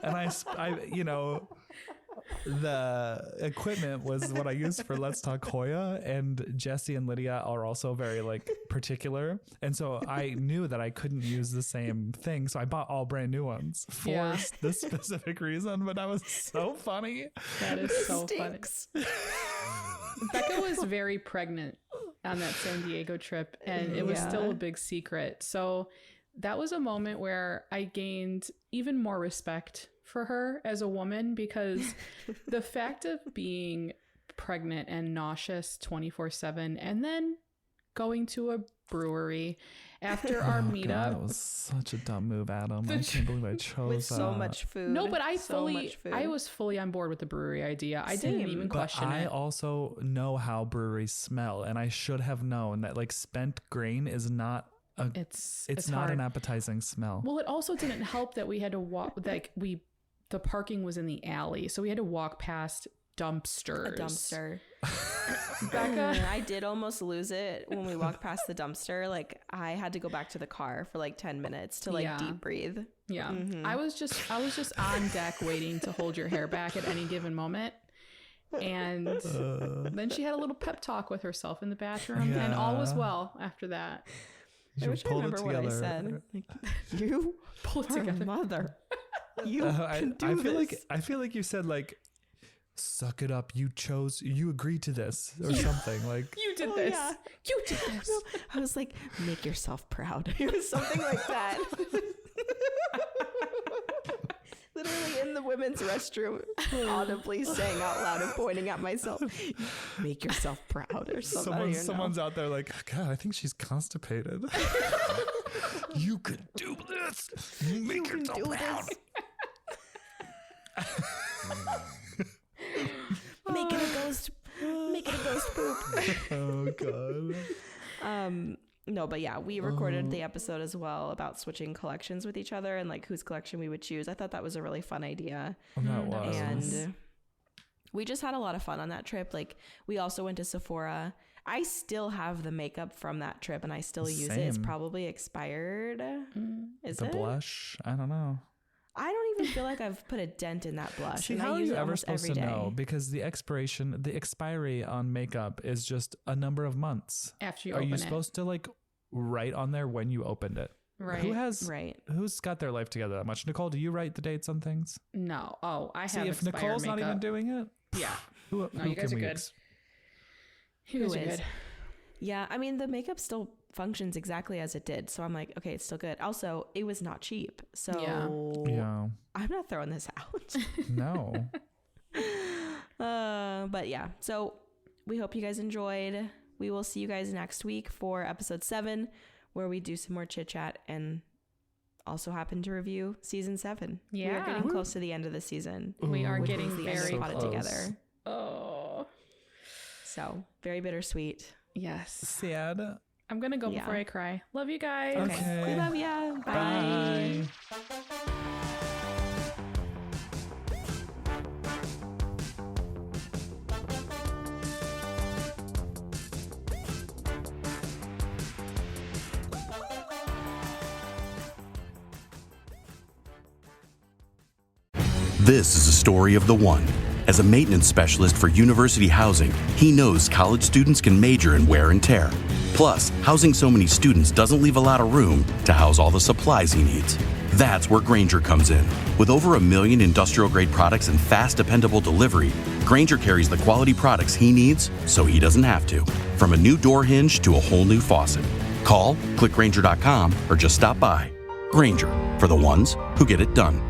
And I, you know, the equipment was what I used for Let's Talk Hoya, and Jesse and Lydia are also very like particular, and so I knew that I couldn't use the same thing, so I bought all brand new ones for this specific reason. But that was so funny. That is so funny. Becca was very pregnant on that San Diego trip, and it was still a big secret. So that was a moment where I gained even more respect for her as a woman, because the fact of being pregnant and nauseous 24/7 and then going to a brewery after our meetup. God, that was such a dumb move, Adam. I can't believe I chose with so much food. No, but I was fully on board with the brewery idea. I didn't even question it. I also know how breweries smell, and I should have known that like spent grain is not it's not hard. an appetizing smell. Well, it also didn't help that we had to walk, the parking was in the alley, so we had to walk past dumpsters. A dumpster. Becca, I did almost lose it when we walked past the dumpster. Like, I had to go back to the car for like 10 minutes to like deep breathe. Yeah. Mm-hmm. I was just on deck waiting to hold your hair back at any given moment. And then she had a little pep talk with herself in the bathroom, and all was well after that. I wish I remember what I said. Like, you pull it together, mother. You can do this. I feel like you said like, suck it up. You agreed to this or something. Like, you did this. Yeah. You did this. No, I was like, make yourself proud. It was something like that. Literally in the women's restroom, audibly saying out loud and pointing at myself, make yourself proud or something. Someone's out there like, God, I think she's constipated. You could do this. Make yourself proud. Make it a ghost poop. Oh God. No, but yeah, we recorded the episode as well about switching collections with each other and like whose collection we would choose. I thought that was a really fun idea. That was. And we just had a lot of fun on that trip. Like, we also went to Sephora. I still have the makeup from that trip and I still use it. It's probably expired. Is the it? blush? I don't know. I don't even feel like I've put a dent in that blush. See, how are you ever supposed to know? Because the expiry on makeup is just a number of months after you open it. Are you supposed to like write on there when you opened it? Right. Who's got their life together that much? Nicole, do you write the dates on things? No. Oh, I have. See, if Nicole's makeup. Not even doing it, yeah. Who you guys are good. You guys are good. Yeah, I mean, the makeup still functions exactly as it did. So I'm like, okay, it's still good. Also, it was not cheap. So yeah. I'm not throwing this out. No. But yeah, so we hope you guys enjoyed. We will see you guys next week for episode 7, where we do some more chit chat and also happen to review season 7. Yeah. We are getting close to the end of the season. We are getting very close. Together. Oh. So very bittersweet. Yes. Sad. I'm going to go before I cry. Love you guys. Okay. We love ya. Bye. This is a story of the one. As a maintenance specialist for university housing, he knows college students can major in wear and tear. Plus, housing so many students doesn't leave a lot of room to house all the supplies he needs. That's where Grainger comes in. With over 1 million industrial-grade products and fast, dependable delivery, Grainger carries the quality products he needs so he doesn't have to. From a new door hinge to a whole new faucet. Call, click Grainger.com, or just stop by. Grainger, for the ones who get it done.